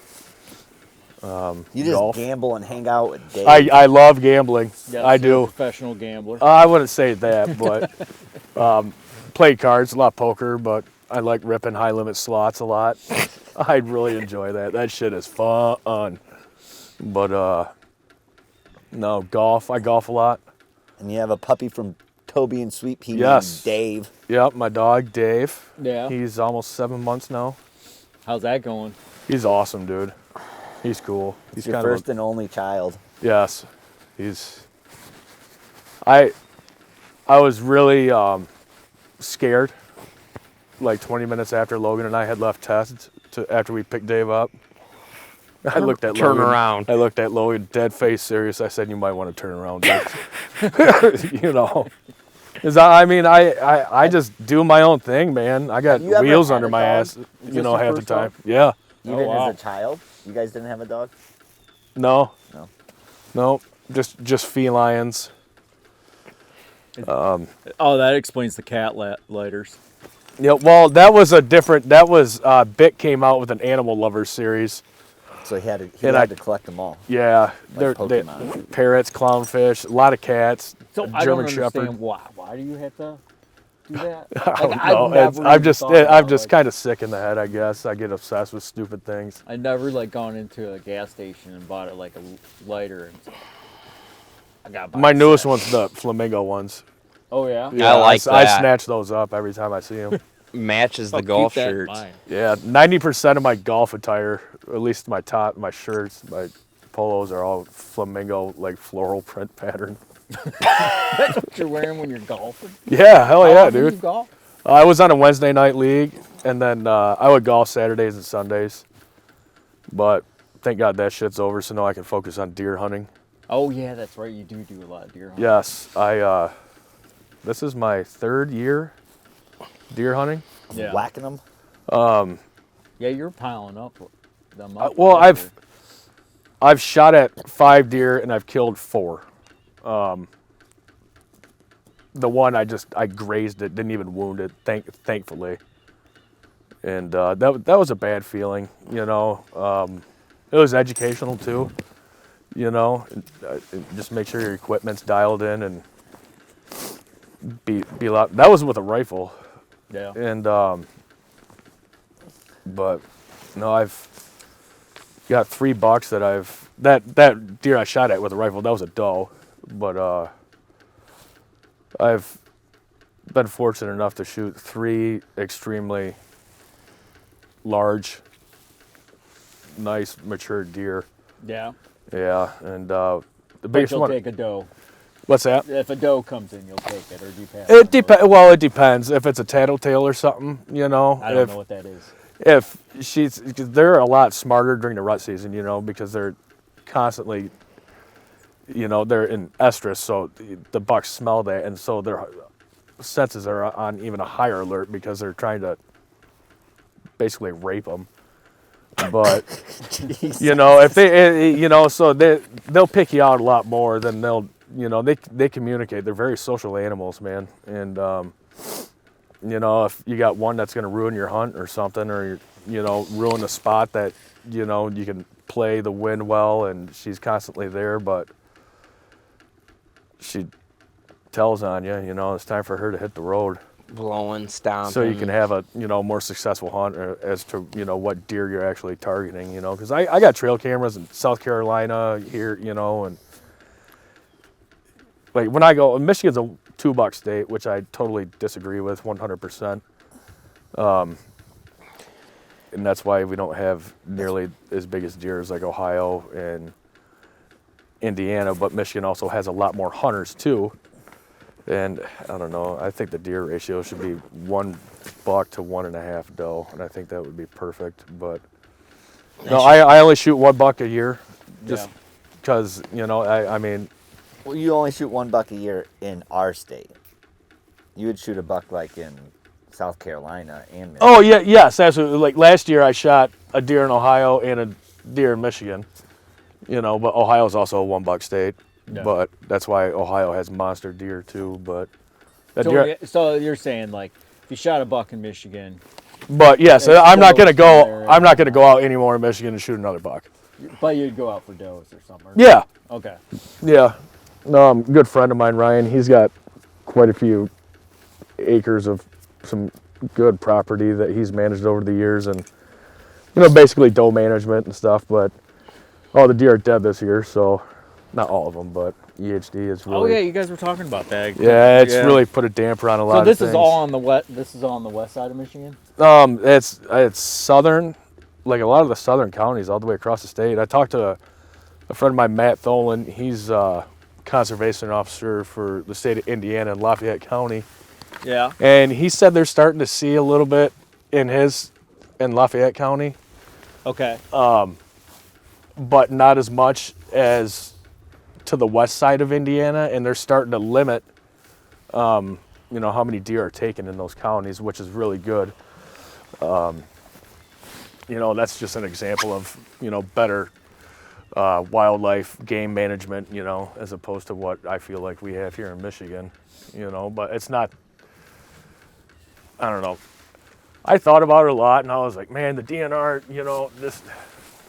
You just Golf. gamble and hang out with Dave. I love gambling. Yes, I you're a do. professional gambler. I wouldn't say that, but play cards, a lot of poker, but I like ripping high limit slots a lot. I really enjoy that. That shit is fun. But no, golf. I golf a lot. And you have a puppy from Toby and Sweet Pea Yes. named Dave. Yep, my dog Dave. Yeah. He's almost 7 months now. How's that going? He's awesome, dude. He's cool. He's He's your kind first and only child. yes. He's. I I was really scared. Like 20 minutes after Logan and I had left test, after we picked Dave up, I looked at Turn Logan. around. I looked at Logan, dead face serious. I said, "You might want to turn around, Dave." You know, 'cause I just do my own thing, man. I got You ever wheels had under a my dog? ass, Is you this know, your half the first dog? time. Yeah. Even Oh, wow. as a child, you guys didn't have a dog? No. No. No. Just felines. Oh, that explains the cat lighters. Yeah. Well, that was Bick came out with an Animal Lovers series. So he had And I- to collect them all. Yeah. Like They Pokemon. parrots, clownfish, a lot of cats. So a I don't German understand Shepherd. why do you have to do that? I don't Like, know. never I'm even just thought about, I'm just like- kind of sick in the head, I guess. I get obsessed with stupid things. I never like gone into a gas station and bought it like a lighter. And I got My newest one's the flamingo ones. Oh yeah. I like I that. snatch those up every time I see them. Matches the Fuck, golf keep that in shirts. mind. Yeah, 90% of my golf attire, at least my top, my shirts, my polos are all flamingo, like floral print pattern. That's what you're wearing when you're golfing. Yeah, hell How yeah, often do you dude. golf? I was on a Wednesday night league, and then I would golf Saturdays and Sundays. But thank God that shit's over, so now I can focus on deer hunting. Oh yeah, that's right. You do a lot of deer hunting. Yes, this is my 3rd year deer hunting. Yeah. Whacking them? Yeah, you're piling up them Uh, up. well, this year. I've shot at 5 deer and I've killed 4. The one I grazed it, didn't even wound it, thankfully. And that was a bad feeling, you know. It was educational too, you know. Just make sure your equipment's dialed in and be a lot. That was with a rifle, Yeah. and but no, I've got 3 bucks that deer I shot at with a rifle. That was a doe, but I've been fortunate enough to shoot 3 extremely large, nice, mature deer. Yeah. Yeah, and the But biggest you'll one. take a doe. What's that? If a doe comes in, you'll take it, or do you pass? It on depends. Well, it depends. If it's a tattletale or something, you know. I don't know what that is. If cause they're a lot smarter during the rut season, you know, because they're constantly, you know, they're in estrus, so the bucks smell that, and so their senses are on even a higher alert because they're trying to basically rape them. But you know, if you know, so they'll pick you out a lot more than they'll, you know, they communicate. They're very social animals, man, and you know, if you got one that's going to ruin your hunt or something, or, you know, ruin the spot that, you know, you can play the wind well and she's constantly there, but she tells on you, you know, it's time for her to hit the road. Blowing, stomping. So you can have a, you know, more successful hunt as to, you know, what deer you're actually targeting, you know, because I got trail cameras in South Carolina here, you know, and like when I go, Michigan's a $2 state, which I totally disagree with 100%. And that's why we don't have nearly as big as deer as like Ohio and Indiana, but Michigan also has a lot more hunters too. And I don't know, I think the deer ratio should be 1 buck to 1.5 doe, and I think that would be perfect. But no, I only shoot 1 buck a year, just because, you know, I mean. Well, you only shoot 1 buck a year in our state. You would shoot a buck like in South Carolina and Michigan. Oh yeah, yes, absolutely. Like last year, I shot a deer in Ohio and a deer in Michigan. You know, but Ohio is also a 1 buck state. Yeah. But that's why Ohio has monster deer too. But that So, deer, so you're saying like if you shot a buck in Michigan, but yes, it's I'm not still gonna go. there. I'm not gonna go out anymore in Michigan and shoot another buck. but you'd go out for does or something. Yeah, Okay. yeah. No, a good friend of mine, Ryan. He's got quite a few acres of some good property that he's managed over the years, and you know, basically doe management and stuff. But all the deer are dead this year, so not all of them, but EHD is really. Oh yeah, you guys were talking about that. Yeah, it's really put a damper on a lot So of this things. is all on the west. This is all on the west side of Michigan. It's southern, like a lot of the southern counties, all the way across the state. I talked to a friend of mine, Matt Tholen. He's conservation officer for the state of Indiana in Lafayette County. Yeah. And he said they're starting to see a little bit in Lafayette County, Okay. but not as much as to the west side of Indiana, and they're starting to limit, how many deer are taken in those counties, which is really good. That's just an example of, better wildlife game management, as opposed to what I feel like we have here in Michigan, but it's not, I don't know. I thought about it a lot, and I was like, man, the DNR, this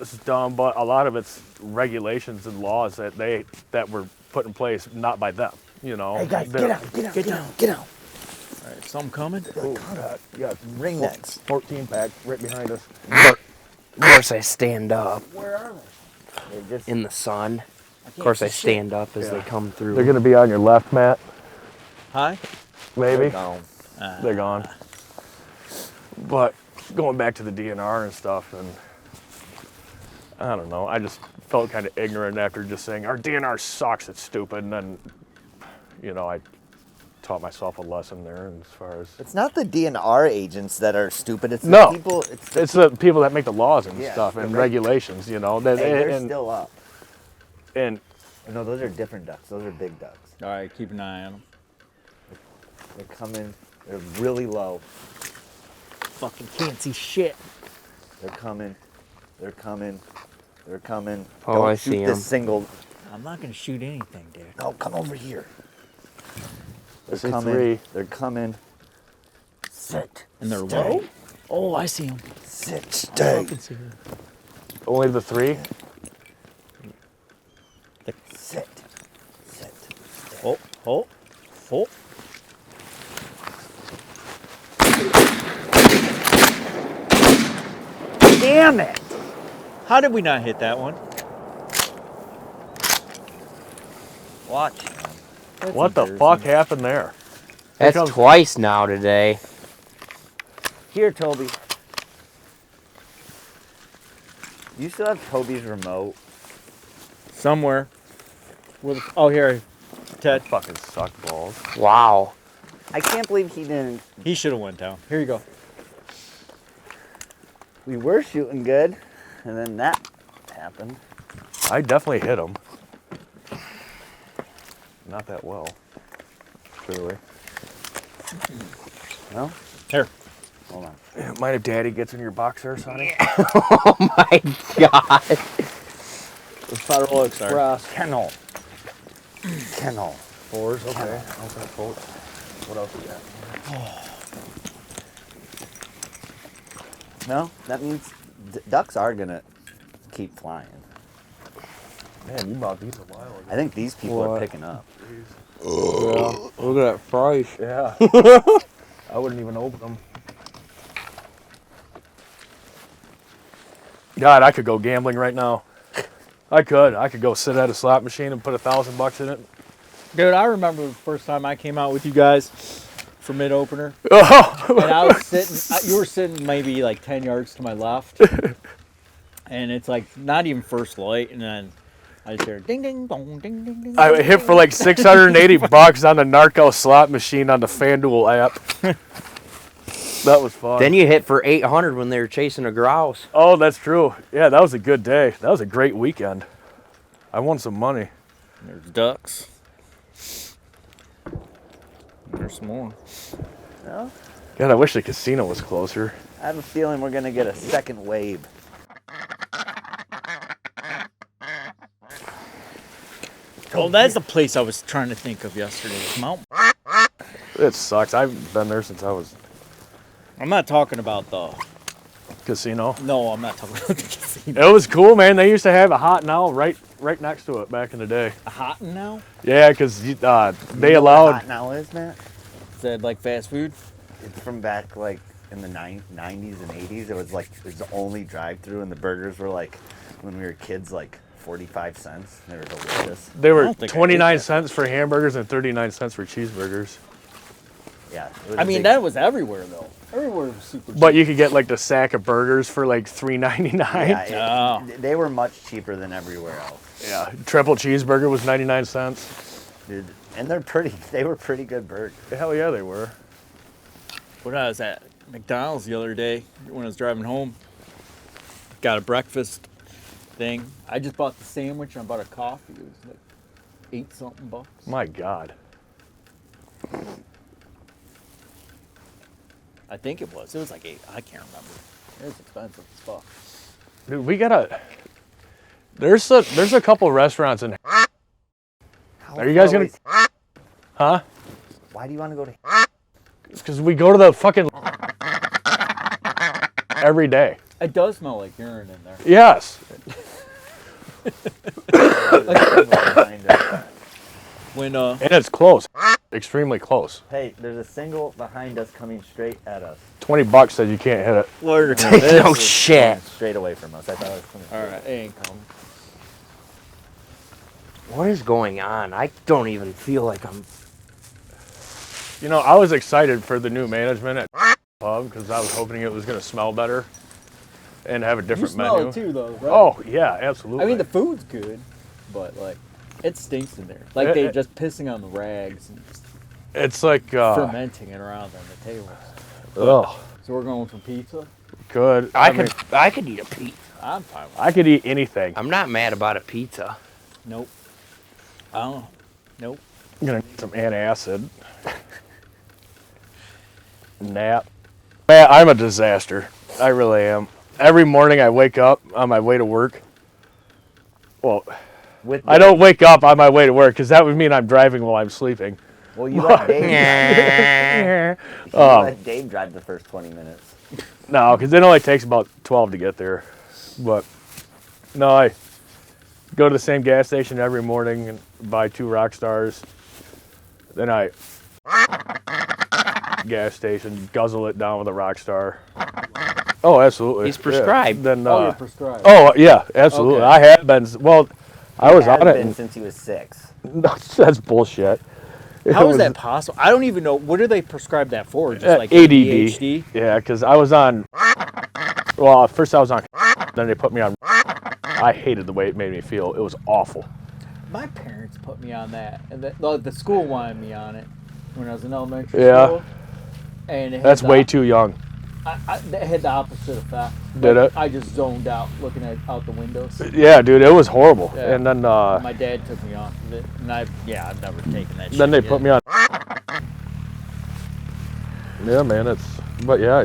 is dumb, but a lot of it's regulations and laws that were put in place, not by them, Hey guys, get out. All right, some coming. Yeah, Ring necks. 14 pack right behind us. Of course, I stand up Where are they? They're just in the sun. Of course, I stand up as they come through. They're gonna be on your left, Matt. Hi. Maybe. gone. They're gone. But going back to the DNR and stuff, and I don't know, I just felt kind of ignorant after just saying our DNR sucks, it's stupid, and then, I taught myself a lesson there as far as. It's not the DNR agents that are stupid. It's the No. people. It's the people that make the laws and Yeah, stuff and the regulations, Hey, they're still up. And No, those are different ducks. Those are big ducks. All right, keep an eye on them. They're coming. They're really low. Fucking can't see shit. They're coming. They're coming. They're coming. Oh, Don't I shoot see 'em. this single. I'm not gonna shoot anything, dude. No, come over here. I see They're coming. 3. They're coming. Sit. And they're Stay. low. Oh, I see them. Sit. I Stay. can see them. Only the 3? Sit. Sit. Oh, oh, oh. Damn it! How did we not hit that one? Watch. That's What the embarrassing. fuck happened there? That's comes- twice now today. Here, Toby. You still have Toby's remote. Somewhere. Oh, here. Ted. Fucking suck balls. Wow. I can't believe he didn't. He should have went down. Here you go. We were shooting good, and then that happened. I definitely hit him. Not that well. Clearly. No? Here. Hold on. Mind if Daddy gets in your boxers, honey? Oh my god. Federal Express. Kennel. Kennel. 4s, okay. What else we got? No, that means ducks are gonna keep flying. Man, you bought these a while ago. I think these people are What? picking up. Yeah. Look at that price. Yeah. I wouldn't even open them. God, I could go gambling right now. I could go sit at a slot machine and put $1,000 in it. Dude, I remember the first time I came out with you guys for mid-opener. Oh, And I was sitting, you were sitting maybe like 10 yards to my left. And it's like not even first light. And then I just hear ding, ding, dong, ding, ding, ding. I hit for like $680 on the Narco slot machine on the FanDuel app. That was fun. Then you hit for 800 when they were chasing a grouse. Oh, that's true. Yeah, that was a good day. That was a great weekend. I won some money. There's ducks. There's some more. No? God, I wish the casino was closer. I have a feeling we're gonna get a second wave. Oh, that's the place I was trying to think of yesterday. Mount. It sucks. I've been there since I was I'm not talking about the. casino. No, I'm not talking about the casino. It was cool, man. They used to have a hot now right next to it back in the day. A hot now? Yeah, because they You know what allowed. hot now is, Matt? Is that like fast food? It's from back like in the 90s and 80s. It was the only drive-through, and the burgers were like when we were kids, like 45 cents. They were delicious. They I were don't think I ate 29 that. cents for hamburgers and 39 cents for cheeseburgers. Yeah. It was I a mean, big- that was everywhere though. Everywhere was super cheap. But you could get like the sack of burgers for like $3.99. Yeah, Oh. they were much cheaper than everywhere else. Yeah, triple cheeseburger was 99 cents. Dude, and they were pretty good burgers. Hell yeah, they were. When I was at McDonald's the other day, when I was driving home, got a breakfast thing. I just bought the sandwich and I bought a coffee. It was like $8-something bucks. My God. I think it was. It was like 8. I can't remember. It was expensive as fuck. Dude, we gotta. There's a couple restaurants in. How Are you guys far gonna? away- Huh? Why do you want to go to? Because we go to the fucking every day. It does smell like urine in there. Yes. When And it's close. Extremely close. Hey, there's a single behind us coming straight at us. $20 said you can't hit it. Where No shit. Straight away from us. I thought it was coming. All right, it ain't coming. What is going on? I don't even feel like I'm. You know, I was excited for the new management at pub because I was hoping it was going to smell better and have a You different smell menu. it too, though, right? Oh yeah, absolutely. I mean, the food's good, but like, it stinks in there. Like they're just pissing on the rags and just it's like fermenting it around on the tables. ugh, So we're going for pizza. good. I mean, could eat a pizza. I'm fine with it. I could eat anything. I'm not mad about a pizza. Nope. I don't know. Nope. I'm gonna need some antacid. Nap. Man, I'm a disaster. I really am. Every morning I wake up on my way to work. Well, With I don't wake up on my way to work because that would mean I'm driving while I'm sleeping. Well, you let Dave. You let Dave drive the first 20 minutes. No, because it only takes about 12 to get there. But no, I go to the same gas station every morning and buy 2 rock stars. Then I gas station, guzzle it down with a rock star. Oh, absolutely. He's prescribed. Yeah. Then, Oh, you're prescribed. oh, yeah, absolutely. Okay. I have been. Well, I was He has on it. been And, since he was 6. that's bullshit. How It is was, that possible? I don't even know. What do they prescribe that for? Just like ADD. ADHD? Yeah, because I was on. Well, at first I was on. Then they put me on. I hated the way it made me feel. It was awful. My parents put me on that, and the school wanted me on it when I was in elementary Yeah. school. And it had That's the- way too young. That had the opposite effect. Did Like, it? I just zoned out looking out the windows. Yeah, dude, it was horrible. Yeah. And then My dad took me off of it, and I've never taken that shit. then they yet. put me on. Yeah, man, but yeah,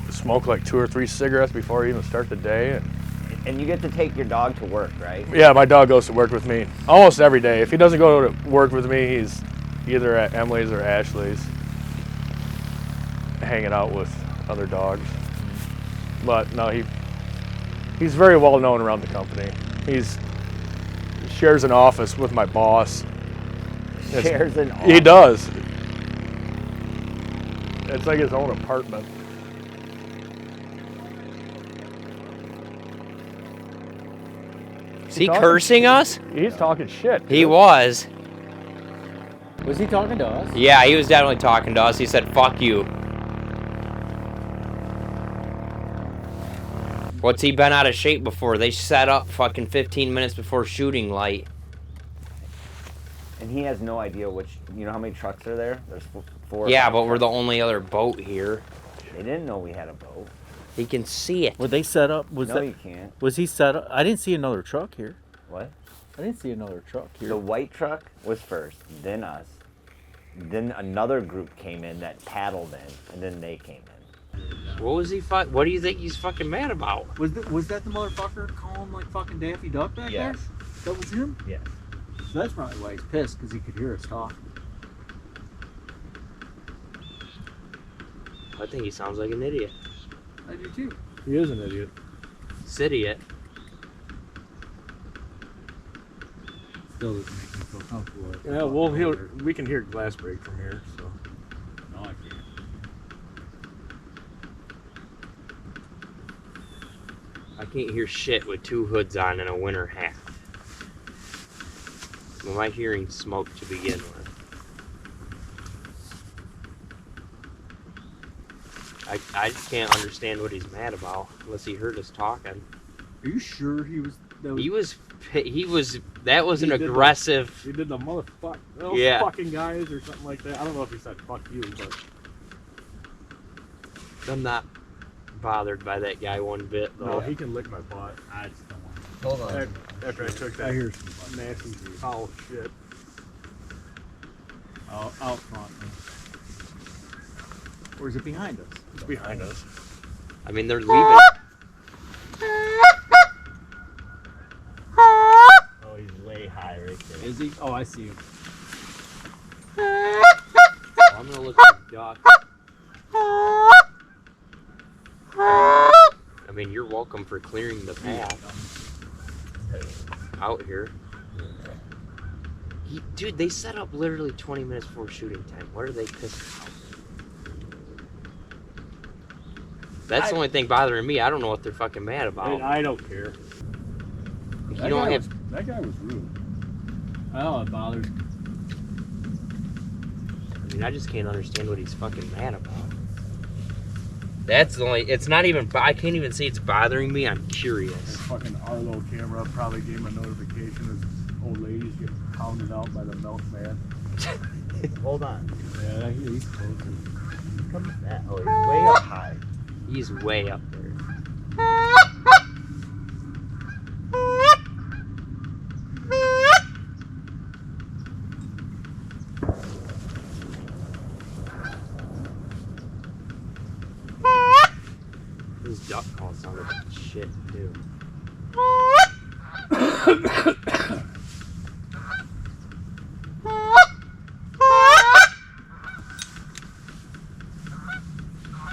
I smoke like 2 or 3 cigarettes before I even start the day. And you get to take your dog to work, right? Yeah, my dog goes to work with me almost every day. If he doesn't go to work with me, he's either at Emily's or Ashley's, hanging out with other dogs. But no, he's very well known around the company. He shares an office with my boss. Shares an He office. does. It's like his own apartment. Is he cursing us? He's talking shit. He dude. was. Was he talking to us? Yeah, he was definitely talking to us. He said, "Fuck you." What's he been out of shape before? They set up fucking 15 minutes before shooting light. And he has no idea which. You know how many trucks are there? There's 4. Yeah, but we're the only other boat here. They didn't know we had a boat. He can see it. Were they set up? No, you can't. Was he set up? I didn't see another truck here. What? I didn't see another truck here. The white truck was first, then us. Then another group came in that paddled in, and then they came in. What was he? What do you think he's fucking mad about? Was that the motherfucker calling like fucking Daffy Duck back Yes. there? That was him? Yes. So that's probably why he's pissed, because he could hear us talking. I think he sounds like an idiot. I do too. He is an idiot. Idiot. Still doesn't make me feel comfortable. Yeah, we can hear glass break from here. So No, I can't. I can't hear shit with 2 hoods on and a winter hat. Am I hearing smoke to begin with? I just can't understand what he's mad about unless he heard us talking. Are you sure he was? That That was an He did aggressive. He did the motherfucker. Those Yeah. fucking guys or something like that. I don't know if he said fuck you, but I'm not bothered by that guy one bit no, though. he can lick my butt. I just don't want. Hold on. After I took that I hear some nasty foul shit. Out front. Or is it behind us? It's behind us. I mean, they're leaving. Oh, he's way high right there. Is he? Oh, I see him. I'm gonna look at the duck. I mean, you're welcome for clearing the path out here. Dude, they set up literally 20 minutes before shooting time. What are they pissed off? That's the only thing bothering me. I don't know what they're fucking mad about. I don't care. You don't have. That guy was rude. I don't know, it bothers me. I mean, I just can't understand what he's fucking mad about. That's the only. It's not even. I can't even say it's bothering me. I'm curious. His fucking Arlo camera probably gave him a notification as old ladies get pounded out by the milkman. Hold on. Yeah, he's close. Come that. Oh, he's way up high. He's way up there. This duck call sounded like shit too.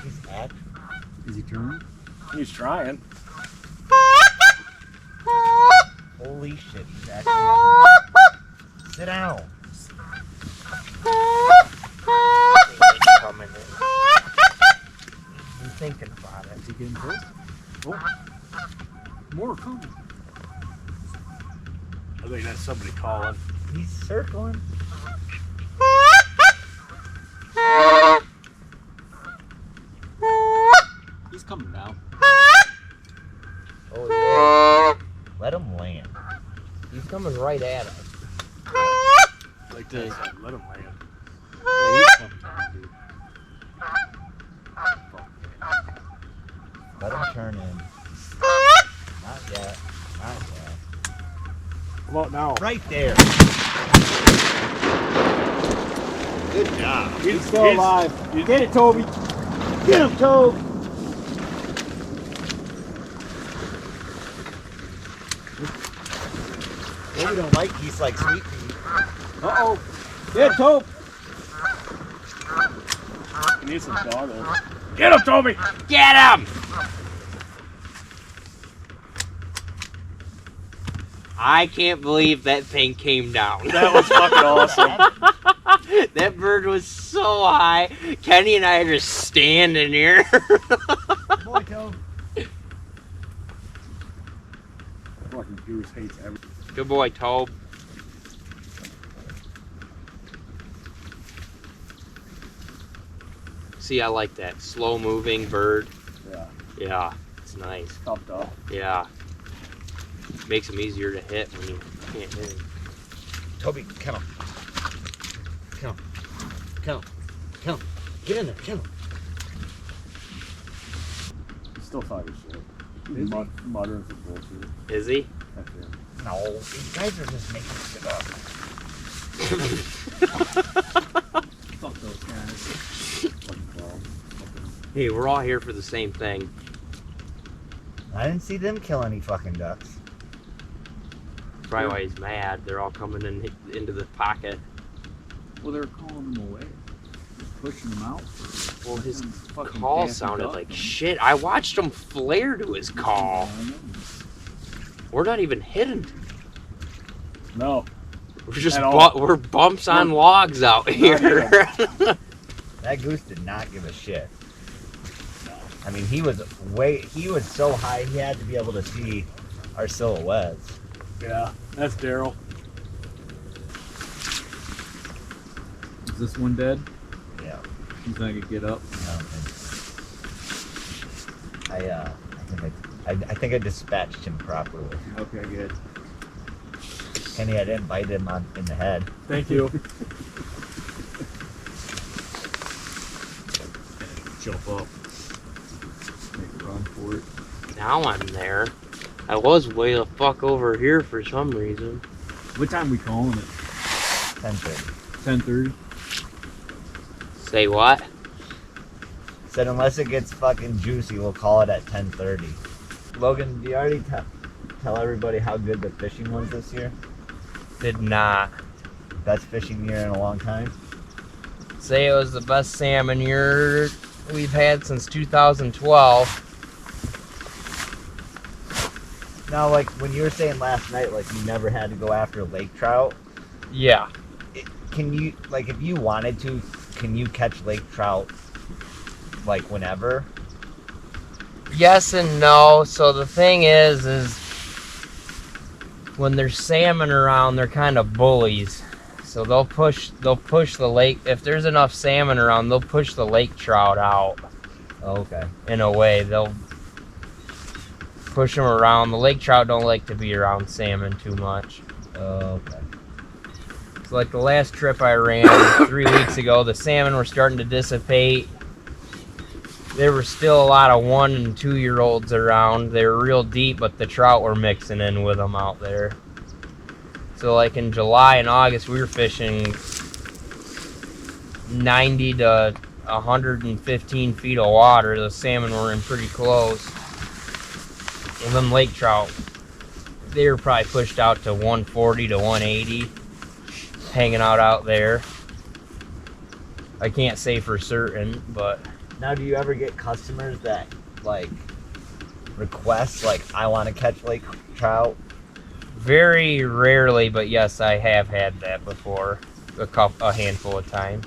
He's at. Is he turning? He's trying. Holy shit, he's actually. Sit down. Coming in. He's thinking about it. Is he getting close? Oh. More coming. I think that's somebody calling. He's circling. He's coming down. Oh yeah. Let him land. He's coming right at us. Like this. Let him land. Yeah, he's coming down, dude. Let him turn in. Not yet. Not yet. Come on now. Right there. Good job. He's still alive. Get it, Toby. Get him, Tobe. Toby don't like geese like sweet pea. Uh-oh. Get it, Toby. He needs some doggos. Get him, Toby! Get him! I can't believe that thing came down. That was fucking awesome. That bird was so high. Kenny and I are just standing here. Boy, Tobe. Fucking Goose hates everything. Good boy, Tobe. See, I like that slow moving bird. Yeah. Yeah, it's nice. Toughed up. Yeah. Makes them easier to hit when you can't hit him. Toby, kill him. Kill him. Kill him. Kill him. Get in there. Kill him. He still thought he was shit. Is He's he? muttering some bullshit. Is he? That's it. No, these guys are just making shit up. Fuck those guys. Fucking clown. Hey, we're all here for the same thing. I didn't see them kill any fucking ducks. Probably why he's mad. They're all coming into the pocket. Well, they're calling them away. They're pushing them out. Well, his Fucking call gassy sounded duck like them. shit. I watched him flare to his call. We're not even hitting. No. We're just At all. we're bumps on logs out here. That goose did not give a shit. I mean, he was so high he had to be able to see our silhouettes. Yeah. That's Daryl. Is this one dead? Yeah. He's not gonna get up. I don't think I think I dispatched him properly. Okay, good. Kenny, I didn't bite him in the head. Thank you. Jump up. Make a run for it. Now I'm there. I was way the fuck over here for some reason. What time we calling it? 10:30. 10:30. Say what? Said unless it gets fucking juicy, we'll call it at 10:30. Logan, do you already tell everybody how good the fishing was this year? Did not. Best fishing year in a long time. Say it was the best salmon year we've had since 2012. Now, like when you were saying last night, like you never had to go after lake trout. Yeah. Can you, like, if you wanted to, can you catch lake trout like whenever? Yes and no. So the thing is when there's salmon around, they're kind of bullies. So they'll push the lake. If there's enough salmon around, they'll push the lake trout out. Oh, okay. In a way, they'll push them around. The lake trout don't like to be around salmon too much. Oh, okay. So like the last trip I ran 3 weeks ago, the salmon were starting to dissipate. There were still a lot of 1 and 2 year olds around. They were real deep, but the trout were mixing in with them out there. So like in July and August, we were fishing 90 to 115 feet of water. The salmon were in pretty close. And then lake trout, they were probably pushed out to 140 to 180, hanging out there. I can't say for certain, but... Now, do you ever get customers that, like, request, like, I want to catch lake trout? Very rarely, but yes, I have had that before. A handful of times.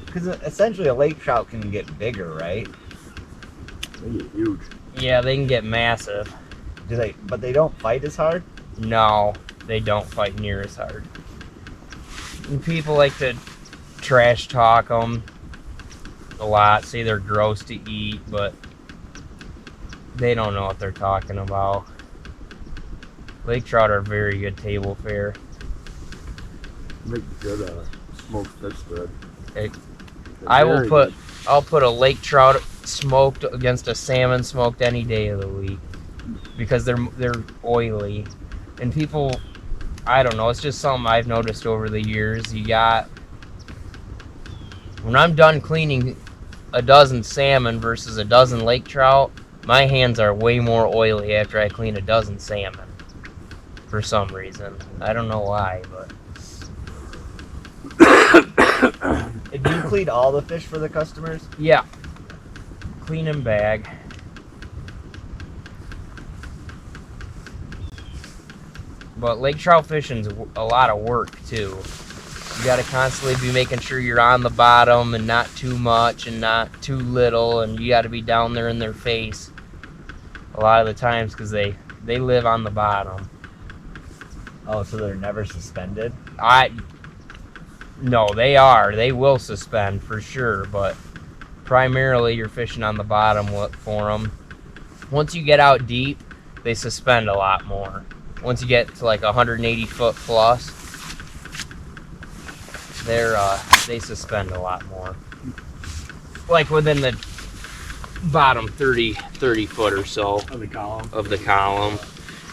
Because essentially a lake trout can get bigger, right? They get huge. Yeah, they can get massive. But they don't fight as hard? No, they don't fight near as hard. And people like to trash talk them a lot, say they're gross to eat, but they don't know what they're talking about. Lake trout are very good table fare. Make good smoked fish bread. I'll put a lake trout smoked against a salmon smoked any day of the week because they're oily. And people, I don't know, it's just something I've noticed over the years. When I'm done cleaning a dozen salmon versus a dozen lake trout, my hands are way more oily after I clean a dozen salmon. For some reason. I don't know why, but... And do you clean all the fish for the customers? Yeah. Clean and bag. But lake trout fishing's a lot of work, too. You gotta constantly be making sure you're on the bottom and not too much and not too little, and you gotta be down there in their face a lot of the times because they live on the bottom. Oh, so they're never suspended? No, they are. They will suspend for sure, but primarily you're fishing on the bottom for them. Once you get out deep, they suspend a lot more. Once you get to like 180 foot plus, they suspend a lot more. Like within the bottom 30 foot or so Of the column.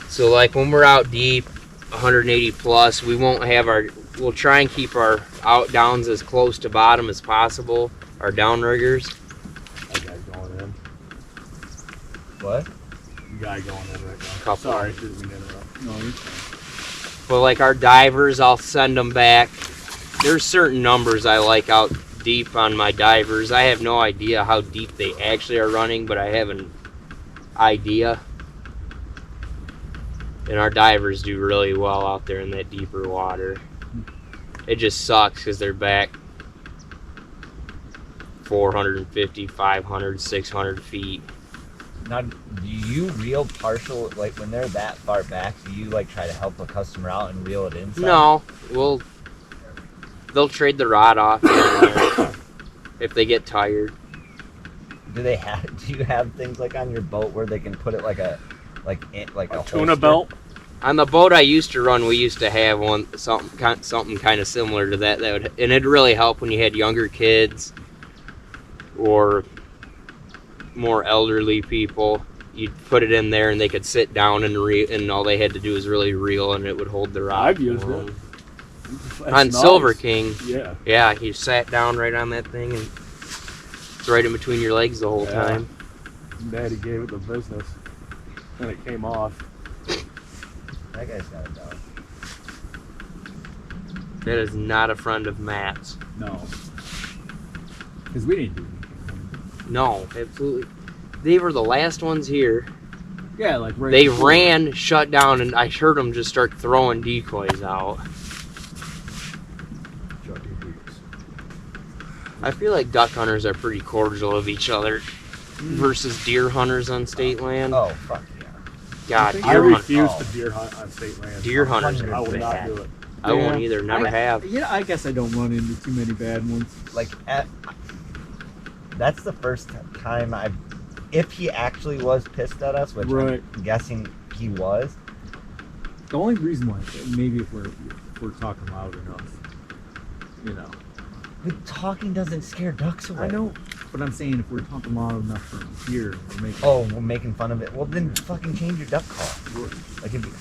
So like when we're out deep, 180 plus, we'll try and keep our out downs as close to bottom as possible, our downriggers. That guy's going in. What? The guy going in right now. Couple. Sorry, didn't mean to interrupt. No, you're fine. But like our divers, I'll send them back. There's certain numbers I like out deep on my divers. I have no idea how deep they actually are running, but I have an idea. And our divers do really well out there in that deeper water. It just sucks because they're back 450, 500, 600 feet. Now, do you reel partial, like when they're that far back, do you like try to help a customer out and reel it in some? No, they'll trade the rod off if they get tired. Do they have? Do you have things like on your boat where they can put it like a tuna holster? belt. On the boat I used to run, we used to have something kind of similar to that. And it'd really help when you had younger kids or more elderly people. You'd put it in there, and they could sit down and all they had to do was really reel, and it would hold the rod. I've used for it. 'em. That's On nice. Silver King, Yeah. yeah, he sat down right on that thing, and it's right in between your legs the whole Yeah. time. Daddy gave it the business, and it came off. That guy's got a dog. That is not a friend of Matt's. No. Because we didn't do anything. No, absolutely. They were the last ones here. Yeah, like right They before. ran, shut down, and I heard them just start throwing decoys out. I feel like duck hunters are pretty cordial of each other versus deer hunters on state land. Oh fuck yeah! God, I deer, refuse Oh. to deer hunt on state land. deer hunters I are would not bad. do it. I won't Yeah. either, never have. Yeah, I guess I don't run into too many bad ones. Like that's the first time if he actually was pissed at us, which Right. I'm guessing he was. The only reason why, maybe if we're talking loud enough, you know. But talking doesn't scare ducks away. I know, but I'm saying if we're talking loud enough from here, we're making. Oh, we're making fun of it. Well, then fucking change your duck call. Like if you,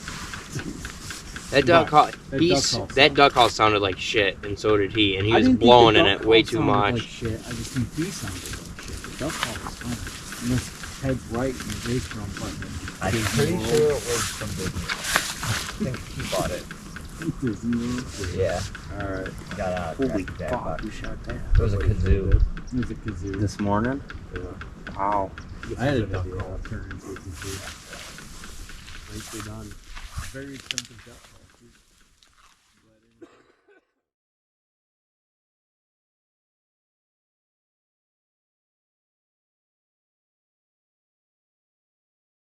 That duck call, That duck call sounded like shit, and so did he, and he I was didn't think the blowing in duck it way call too sounded much. Like shit. I just think he sounded like shit. The duck call was fine. Unless head's right and the bass drum button. I'm pretty sure it was from Disney. I think he bought it. Yeah, All right. got out. Holy got that, fuck! but Who shot that? It was a kazoo. It was a kazoo. This morning? Yeah. Wow. I had a Good duck idea. call turn into a kazoo. Nicely done. Very expensive duck call.